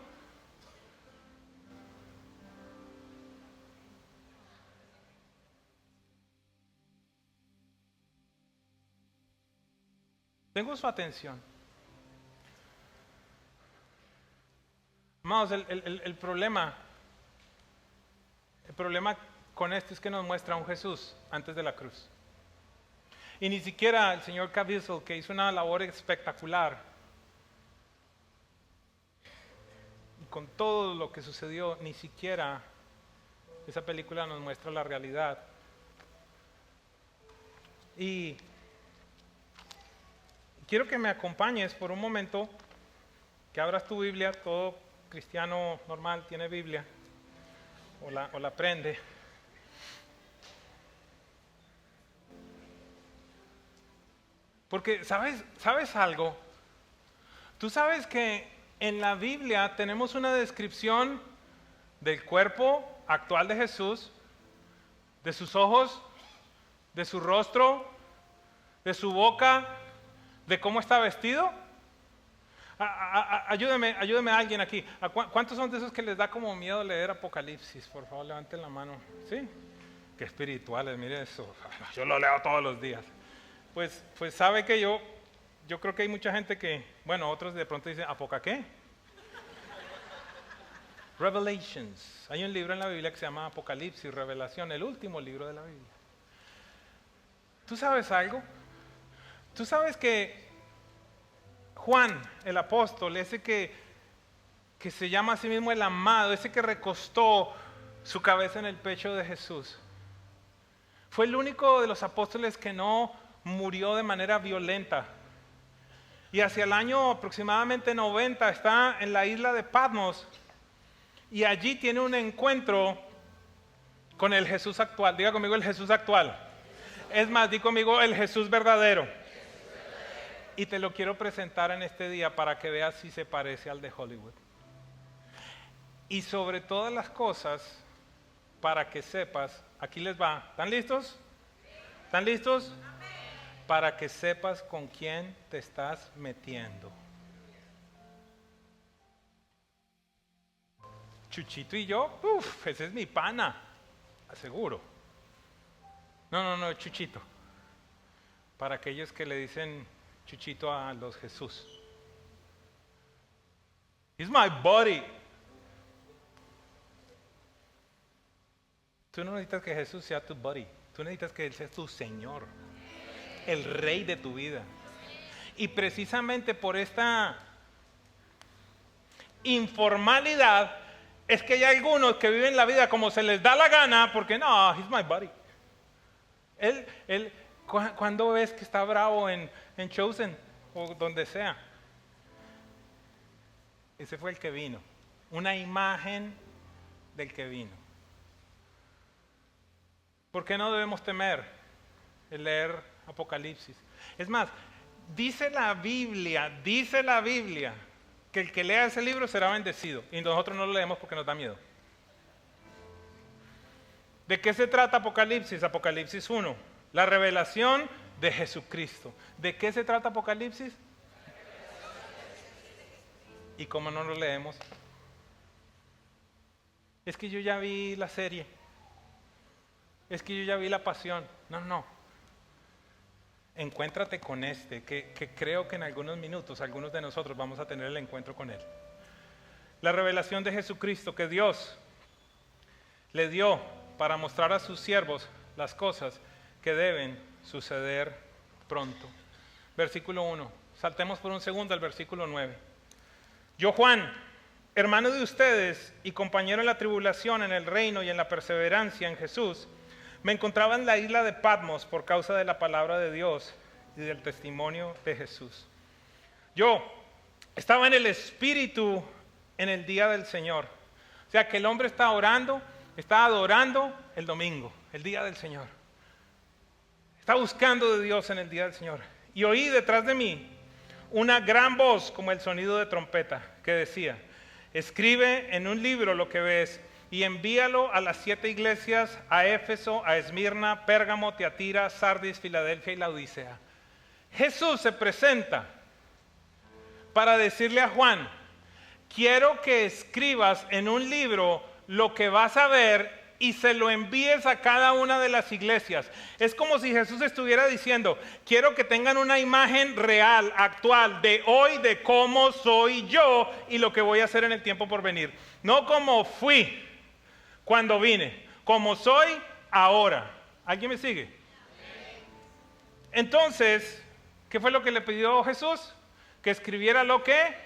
Tengo su atención. Amados, el problema con esto es que nos muestra a un Jesús antes de la cruz. Y ni siquiera el señor Caviezel, que hizo una labor espectacular, y con todo lo que sucedió, ni siquiera esa película nos muestra la realidad. Y quiero que me acompañes por un momento, que abras tu Biblia. Todo cristiano normal tiene Biblia, o la aprende. Porque, ¿sabes algo? Tú sabes que en la Biblia tenemos una descripción del cuerpo actual de Jesús, de sus ojos, de su rostro, de su boca, de cómo está vestido. Ayúdeme a alguien aquí. ¿Cuántos son de esos que les da como miedo leer Apocalipsis? Por favor, levanten la mano. ¿Sí? Qué espirituales, mire eso. Yo lo leo todos los días. Pues sabe que yo creo que hay mucha gente que, bueno, otros de pronto dicen, ¿Apoca qué? Revelations. Hay un libro en la Biblia que se llama Apocalipsis, Revelación, el último libro de la Biblia. ¿Tú sabes algo? ¿Tú sabes que Juan, el apóstol, ese que se llama a sí mismo el amado, ese que recostó su cabeza en el pecho de Jesús, fue el único de los apóstoles que no murió de manera violenta? Y hacia el año aproximadamente 90 está en la isla de Patmos y allí tiene un encuentro con el Jesús actual. Diga conmigo el Jesús actual. Es más, di conmigo el Jesús verdadero. Y te lo quiero presentar en este día para que veas si se parece al de Hollywood. Y sobre todas las cosas, para que sepas, aquí les va. ¿Están listos? ¿Están listos? Para que sepas con quién te estás metiendo. Chuchito y yo, ese es mi pana, aseguro. No, Chuchito. Para aquellos que le dicen Chuchito a los Jesús. He's my buddy. Tú no necesitas que Jesús sea tu buddy. Tú necesitas que Él sea tu Señor, el Rey de tu vida. Y precisamente por esta informalidad es que hay algunos que viven la vida como se les da la gana, porque no, he's my buddy. ¿Cuándo ves que está bravo en Chosen o donde sea? Ese fue el que vino, una imagen del que vino. ¿Por qué no debemos temer el leer Apocalipsis? Es más, dice la Biblia que el que lea ese libro será bendecido, y nosotros no lo leemos porque nos da miedo. ¿De qué se trata Apocalipsis? Apocalipsis 1, la revelación de Jesucristo. ¿De qué se trata Apocalipsis? ¿Y cómo no lo leemos? Es que yo ya vi la serie. Es que yo ya vi La Pasión. No. Encuéntrate con este, que creo que en algunos minutos, algunos de nosotros vamos a tener el encuentro con él. La revelación de Jesucristo que Dios le dio para mostrar a sus siervos las cosas que deben suceder pronto. Versículo 1. Saltemos por un segundo al versículo 9. Yo, Juan, hermano de ustedes y compañero en la tribulación, en el reino y en la perseverancia en Jesús, me encontraba en la isla de Patmos por causa de la palabra de Dios y del testimonio de Jesús. Yo estaba en el Espíritu en el día del Señor. O sea que el hombre está orando, está adorando el domingo, el día del Señor. Está buscando de Dios en el día del Señor. Y oí detrás de mí una gran voz como el sonido de trompeta que decía: escribe en un libro lo que ves y envíalo a las 7 iglesias, a Éfeso, a Esmirna, Pérgamo, Tiatira, Sardis, Filadelfia y Laodicea. Jesús se presenta para decirle a Juan: quiero que escribas en un libro lo que vas a ver y se lo envíes a cada una de las iglesias. Es como si Jesús estuviera diciendo: quiero que tengan una imagen real, actual, de hoy, de cómo soy yo y lo que voy a hacer en el tiempo por venir. No como fui cuando vine, como soy ahora. ¿Alguien me sigue? Entonces, ¿qué fue lo que le pidió Jesús? Que escribiera lo que...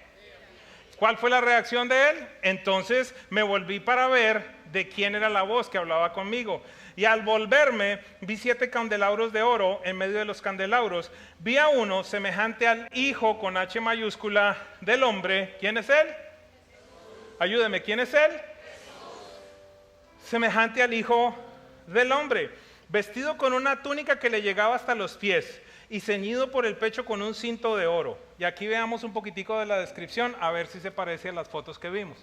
¿Cuál fue la reacción de él? Entonces me volví para ver de quién era la voz que hablaba conmigo. Y al volverme, vi 7 candelabros de oro en medio de los candelabros. Vi a uno semejante al Hijo con H mayúscula del hombre. ¿Quién es él? Ayúdeme, ¿quién es él? Semejante al Hijo del hombre, vestido con una túnica que le llegaba hasta los pies y ceñido por el pecho con un cinto de oro. Y aquí veamos un poquitico de la descripción, a ver si se parece a las fotos que vimos.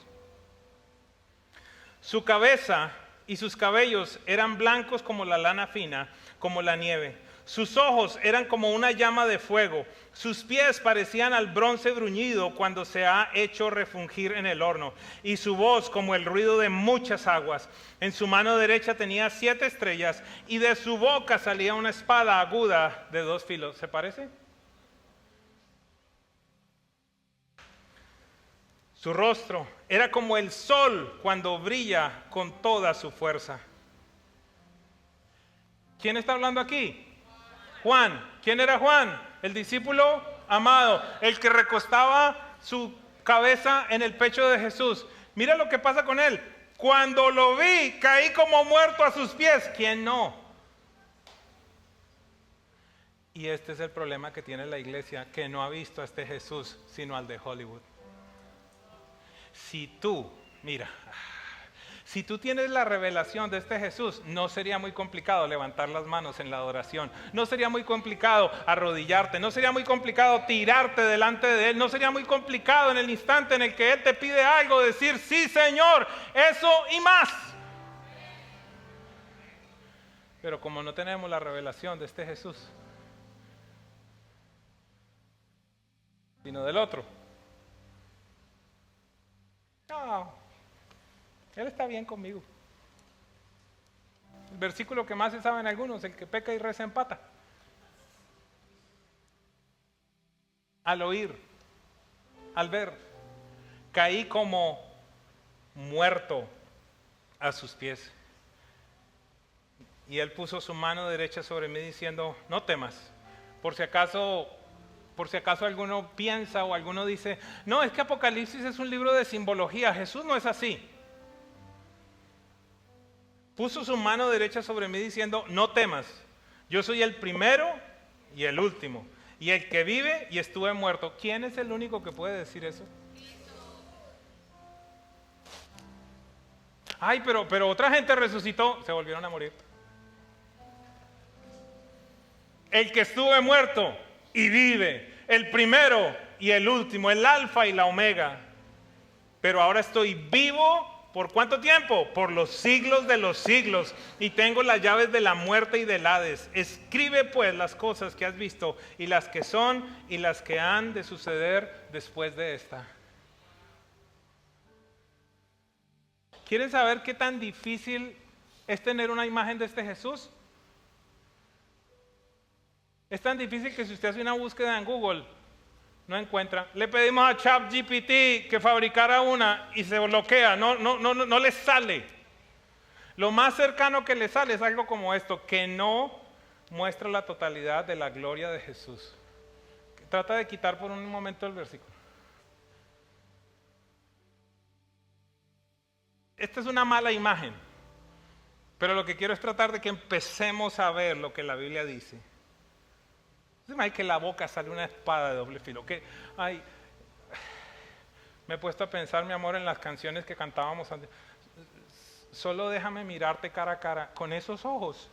Su cabeza y sus cabellos eran blancos como la lana fina, como la nieve. Sus ojos eran como una llama de fuego. Sus pies parecían al bronce bruñido cuando se ha hecho refungir en el horno. Y su voz como el ruido de muchas aguas. En su mano derecha tenía 7 estrellas y de su boca salía una espada aguda de 2 filos. ¿Se parece? Su rostro era como el sol cuando brilla con toda su fuerza. ¿Quién está hablando aquí? Juan. ¿Quién era Juan? El discípulo amado, el que recostaba su cabeza en el pecho de Jesús. Mira lo que pasa con él. Cuando lo vi, caí como muerto a sus pies. ¿Quién no? Y este es el problema que tiene la iglesia, que no ha visto a este Jesús, sino al de Hollywood. Si tú tienes la revelación de este Jesús, no sería muy complicado levantar las manos en la adoración, no sería muy complicado arrodillarte, no sería muy complicado tirarte delante de Él, no sería muy complicado en el instante en el que Él te pide algo, decir: sí, Señor, eso y más. Pero como no tenemos la revelación de este Jesús, sino del otro, no, Él está bien conmigo. El versículo que más se sabe en algunos: el que peca y reza empata. Al oír, al ver, caí como muerto a sus pies. Y Él puso su mano derecha sobre mí diciendo: no temas. Por si acaso alguno piensa o alguno dice: no, es que Apocalipsis es un libro de simbología. Jesús no es así. Puso su mano derecha sobre mí diciendo: no temas, yo soy el primero y el último, y el que vive y estuve muerto. ¿Quién es el único que puede decir eso? Ay, pero otra gente resucitó, se volvieron a morir. El que estuve muerto y vive, el primero y el último, el alfa y la omega. Pero ahora estoy vivo. ¿Por cuánto tiempo? Por los siglos de los siglos. Y tengo las llaves de la muerte y del Hades. Escribe pues las cosas que has visto, y las que son, y las que han de suceder después de esta. ¿Quieren saber qué tan difícil es tener una imagen de este Jesús? Es tan difícil que si usted hace una búsqueda en Google, no encuentra. Le pedimos a ChatGPT que fabricara una y se bloquea, no le sale. Lo más cercano que le sale es algo como esto, que no muestra la totalidad de la gloria de Jesús. Trata de quitar por un momento el versículo. Esta es una mala imagen, pero lo que quiero es tratar de que empecemos a ver lo que la Biblia dice. Hay que la boca sale una espada de doble filo. Me he puesto a pensar, mi amor, en las canciones que cantábamos antes. Solo déjame mirarte cara a cara con esos ojos.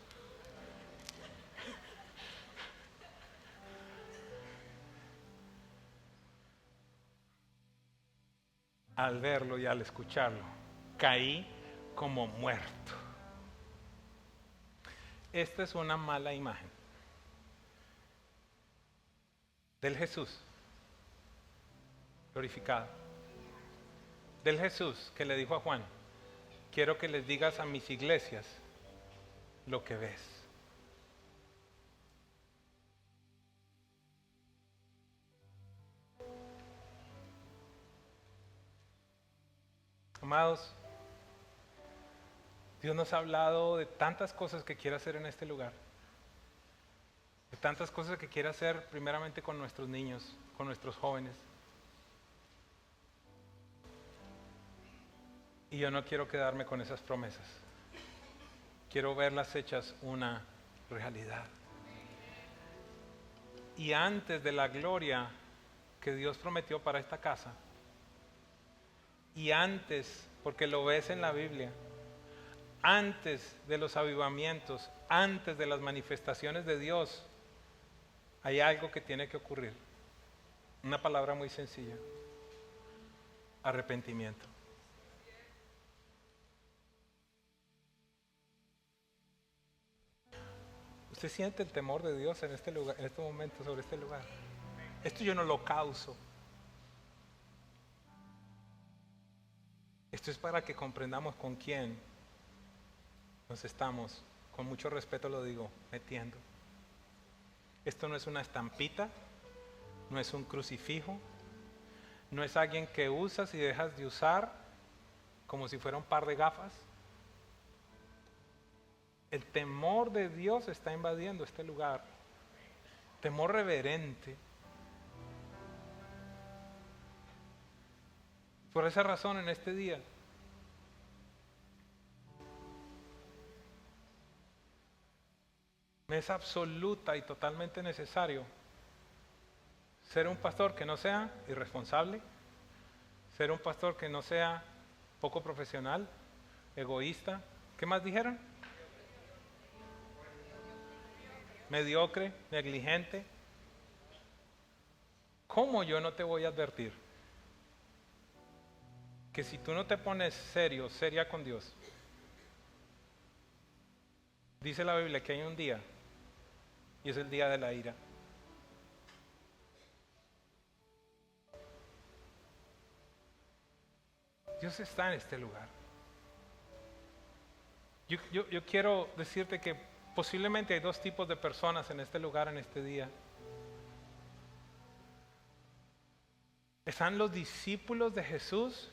Al verlo y al escucharlo, caí como muerto. Esta es una mala imagen del Jesús glorificado, del Jesús que le dijo a Juan: quiero que les digas a mis iglesias lo que ves. Amados, Dios nos ha hablado de tantas cosas que quiere hacer en este lugar, de tantas cosas que quiere hacer primeramente con nuestros niños, con nuestros jóvenes. Y yo no quiero quedarme con esas promesas. Quiero verlas hechas una realidad. Y antes de la gloria que Dios prometió para esta casa, y antes, porque lo ves en la Biblia, antes de los avivamientos, antes de las manifestaciones de Dios, hay algo que tiene que ocurrir. Una palabra muy sencilla: arrepentimiento. ¿Usted siente el temor de Dios en este lugar, en este momento, sobre este lugar? Esto yo no lo causo. Esto es para que comprendamos con quién nos estamos, con mucho respeto lo digo, metiendo. Esto no es una estampita, no es un crucifijo, no es alguien que usas y dejas de usar como si fuera un par de gafas. El temor de Dios está invadiendo este lugar. Temor reverente. Por esa razón, en este día, me es absoluta y totalmente necesario ser un pastor que no sea irresponsable, ser un pastor que no sea poco profesional, egoísta. ¿Qué más dijeron? Mediocre, negligente. ¿Cómo yo no te voy a advertir que si tú no te pones serio, seria con Dios, dice la Biblia que hay un día, y es el día de la ira? Dios está en este lugar. Yo quiero decirte que posiblemente hay dos tipos de personas en este lugar, en este día. Están los discípulos de Jesús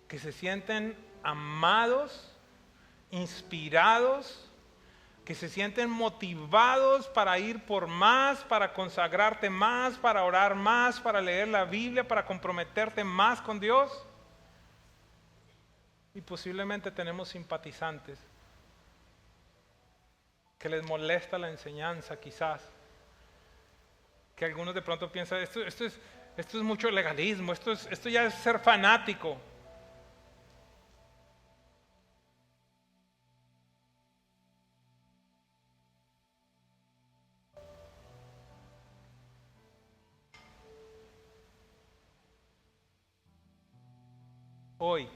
que se sienten amados, inspirados, que se sienten motivados para ir por más, para consagrarte más, para orar más, para leer la Biblia, para comprometerte más con Dios. Y posiblemente tenemos simpatizantes que les molesta la enseñanza quizás, que algunos de pronto piensan, esto es mucho legalismo, esto ya es ser fanático. Hoy,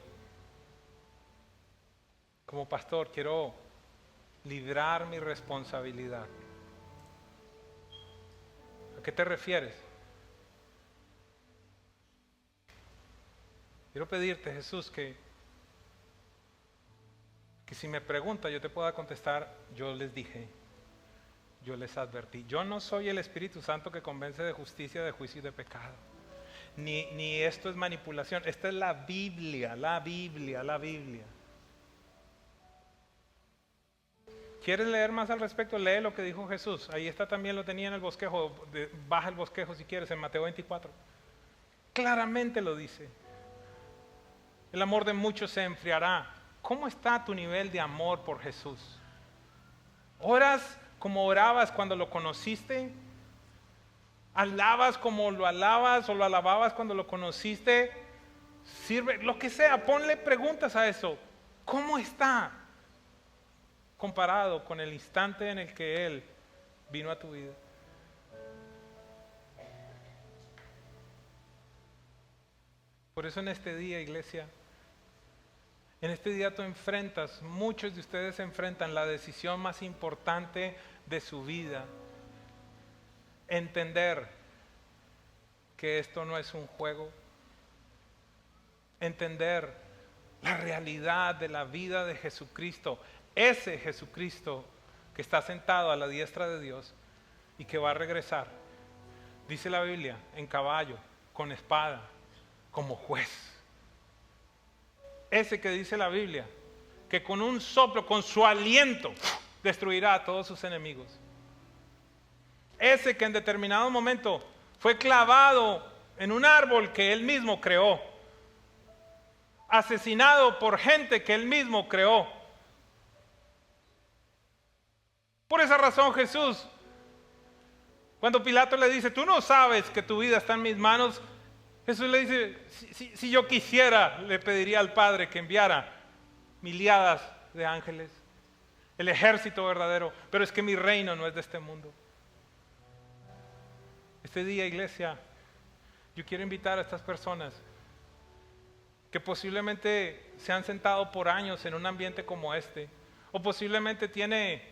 como pastor, quiero librar mi responsabilidad. ¿A qué te refieres? Quiero pedirte, Jesús, que que si me pregunta yo te pueda contestar, yo les dije, yo les advertí. Yo no soy el Espíritu Santo que convence de justicia, de juicio y de pecado. Ni esto es manipulación. Esta es la Biblia, la Biblia, la Biblia. ¿Quieres leer más al respecto? Lee lo que dijo Jesús. Ahí está, también lo tenía en el bosquejo. Baja el bosquejo si quieres, en Mateo 24. Claramente lo dice. El amor de muchos se enfriará. ¿Cómo está tu nivel de amor por Jesús? ¿Oras como orabas cuando lo conociste? ¿Alabas como lo alabas o lo alababas cuando lo conociste? Sirve, lo que sea, ponle preguntas a eso. ¿Cómo está comparado con el instante en el que Él vino a tu vida? Por eso en este día, iglesia, en este día tú enfrentas, muchos de ustedes enfrentan la decisión más importante de su vida. Entender que esto no es un juego. Entender la realidad de la vida de Jesucristo. Ese Jesucristo que está sentado a la diestra de Dios y que va a regresar, dice la Biblia, en caballo, con espada, como juez. Ese que dice la Biblia, que con un soplo, con su aliento, destruirá a todos sus enemigos. Ese que en determinado momento fue clavado en un árbol que Él mismo creó, asesinado por gente que Él mismo creó. Por esa razón Jesús, cuando Pilato le dice, tú no sabes que tu vida está en mis manos, Jesús le dice, si yo quisiera, le pediría al Padre que enviara miliadas de ángeles, el ejército verdadero, pero es que mi reino no es de este mundo. Este día, iglesia, yo quiero invitar a estas personas que posiblemente se han sentado por años en un ambiente como este, o posiblemente tiene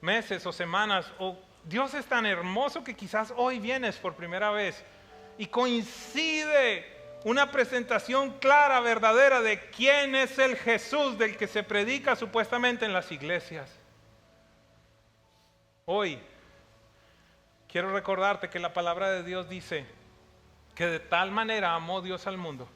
meses o semanas, o Dios es tan hermoso que quizás hoy vienes por primera vez y coincide una presentación clara, verdadera de quién es el Jesús del que se predica supuestamente en las iglesias. Hoy quiero recordarte que la palabra de Dios dice que de tal manera amó Dios al mundo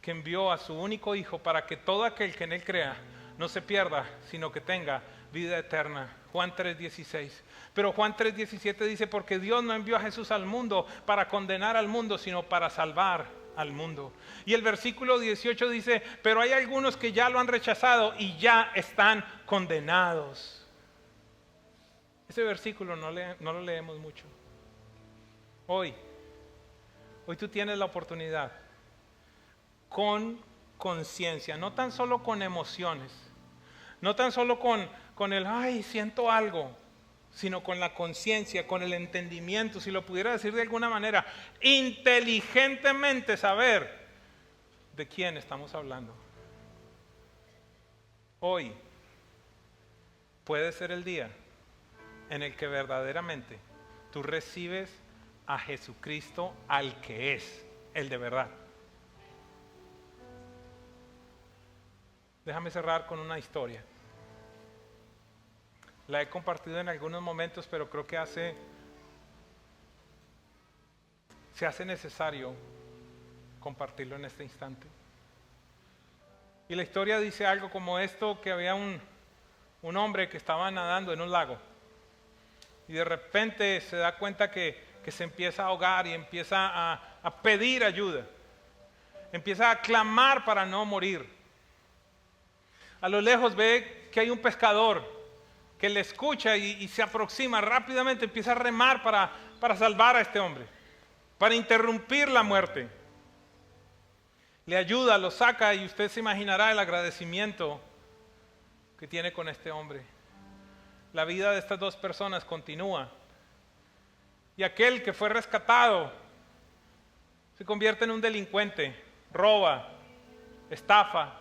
que envió a su único Hijo para que todo aquel que en Él crea no se pierda, sino que tenga vida eterna. Juan 3:16. Pero Juan 3:17 dice, porque Dios no envió a Jesús al mundo para condenar al mundo, sino para salvar al mundo. Y el versículo 18 dice, pero hay algunos que ya lo han rechazado y ya están condenados. Ese versículo no lo leemos mucho. Hoy tú tienes la oportunidad con conciencia, no tan solo con emociones, no tan solo con el, ay, siento algo, sino con la conciencia, con el entendimiento, si lo pudiera decir de alguna manera, inteligentemente saber de quién estamos hablando. Hoy puede ser el día en el que verdaderamente tú recibes a Jesucristo al que es, el de verdad. Déjame cerrar con una historia. La he compartido en algunos momentos, pero creo que se hace necesario compartirlo en este instante. Y la historia dice algo como esto, que había un hombre que estaba nadando en un lago y de repente se da cuenta que se empieza a ahogar y empieza a pedir ayuda, empieza a clamar para no morir. A lo lejos ve que hay un pescador que le escucha y se aproxima rápidamente, empieza a remar para salvar a este hombre, para interrumpir la muerte. Le ayuda, lo saca y usted se imaginará el agradecimiento que tiene con este hombre. La vida de estas dos personas continúa. Y aquel que fue rescatado se convierte en un delincuente, roba, estafa,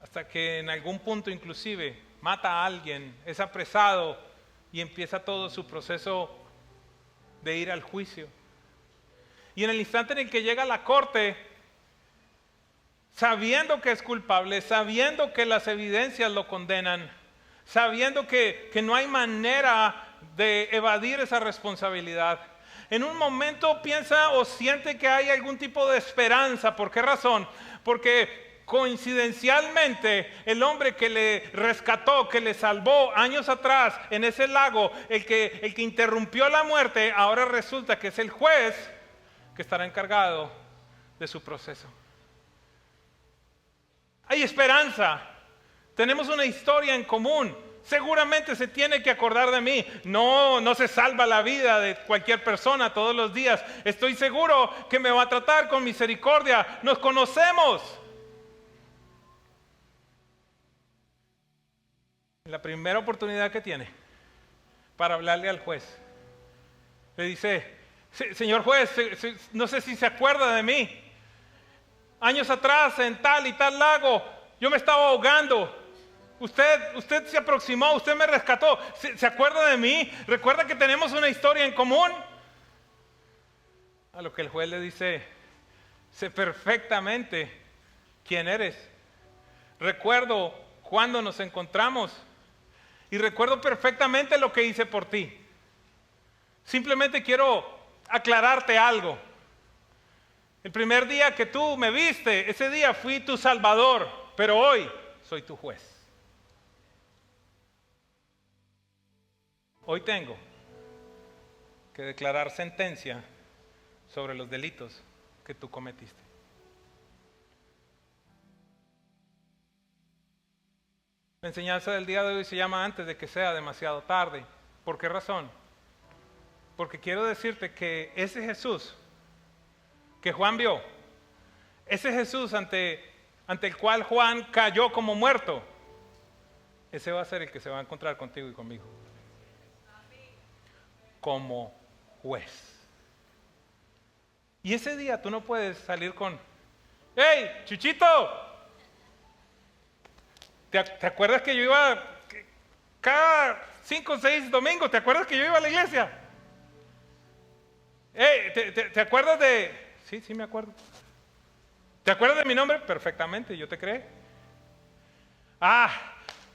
hasta que en algún punto inclusive mata a alguien, es apresado y empieza todo su proceso de ir al juicio. Y en el instante en el que llega a la corte, sabiendo que es culpable, sabiendo que las evidencias lo condenan, sabiendo que no hay manera de evadir esa responsabilidad. En un momento piensa o siente que hay algún tipo de esperanza. ¿Por qué razón? Porque coincidencialmente el hombre que le rescató, que le salvó años atrás en ese lago, el que interrumpió la muerte, ahora resulta que es el juez que estará encargado de su proceso. Hay esperanza, tenemos una historia en común. Seguramente se tiene que acordar de mí. No se salva la vida de cualquier persona todos los días. Estoy seguro que me va a tratar con misericordia. Nos conocemos. La primera oportunidad que tiene para hablarle al juez, le dice: señor juez, no sé si se acuerda de mí. Años atrás en tal y tal lago yo me estaba ahogando. Usted se aproximó, usted me rescató. ¿Se acuerda de mí? ¿Recuerda que tenemos una historia en común? A lo que el juez le dice: sé perfectamente quién eres. Recuerdo cuando nos encontramos y recuerdo perfectamente lo que hice por ti. Simplemente quiero aclararte algo. El primer día que tú me viste, ese día fui tu salvador, pero hoy soy tu juez. Hoy tengo que declarar sentencia sobre los delitos que tú cometiste. La enseñanza del día de hoy se llama antes de que sea demasiado tarde. ¿Por qué razón? Porque quiero decirte que ese Jesús que Juan vio, ese Jesús ante el cual Juan cayó como muerto, ese va a ser el que se va a encontrar contigo y conmigo. Como juez. Y ese día tú no puedes salir con: ¡hey, Chuchito! ¿Te acuerdas que yo iba cada 5 o 6 domingos? ¿Te acuerdas que yo iba a la iglesia? ¡Hey, te acuerdas de...! Sí, me acuerdo. ¿Te acuerdas de mi nombre? Perfectamente, yo te creé.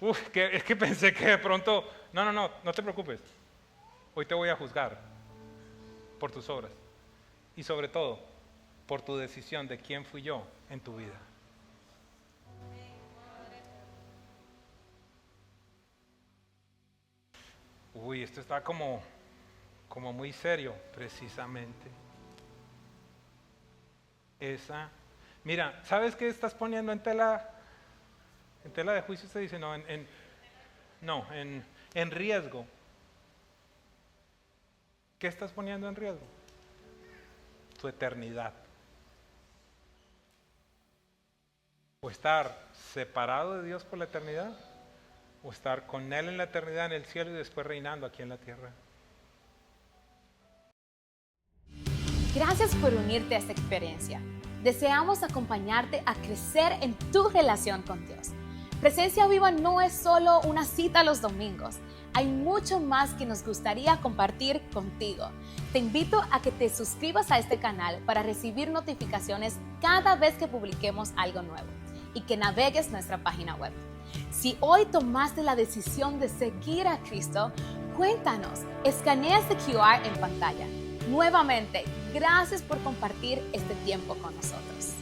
Es que pensé que de pronto... No te preocupes. Hoy te voy a juzgar por tus obras y sobre todo por tu decisión de quién fui yo en tu vida. Esto está como muy serio, precisamente. Mira, ¿sabes qué estás poniendo en tela de juicio? Se dice, en riesgo. ¿Qué estás poniendo en riesgo? Tu eternidad. O estar separado de Dios por la eternidad, o estar con Él en la eternidad en el cielo y después reinando aquí en la tierra. Gracias por unirte a esta experiencia. Deseamos acompañarte a crecer en tu relación con Dios. Presencia Viva no es solo una cita los domingos. Hay mucho más que nos gustaría compartir contigo. Te invito a que te suscribas a este canal para recibir notificaciones cada vez que publiquemos algo nuevo y que navegues nuestra página web. Si hoy tomaste la decisión de seguir a Cristo, cuéntanos, escanea este QR en pantalla. Nuevamente, gracias por compartir este tiempo con nosotros.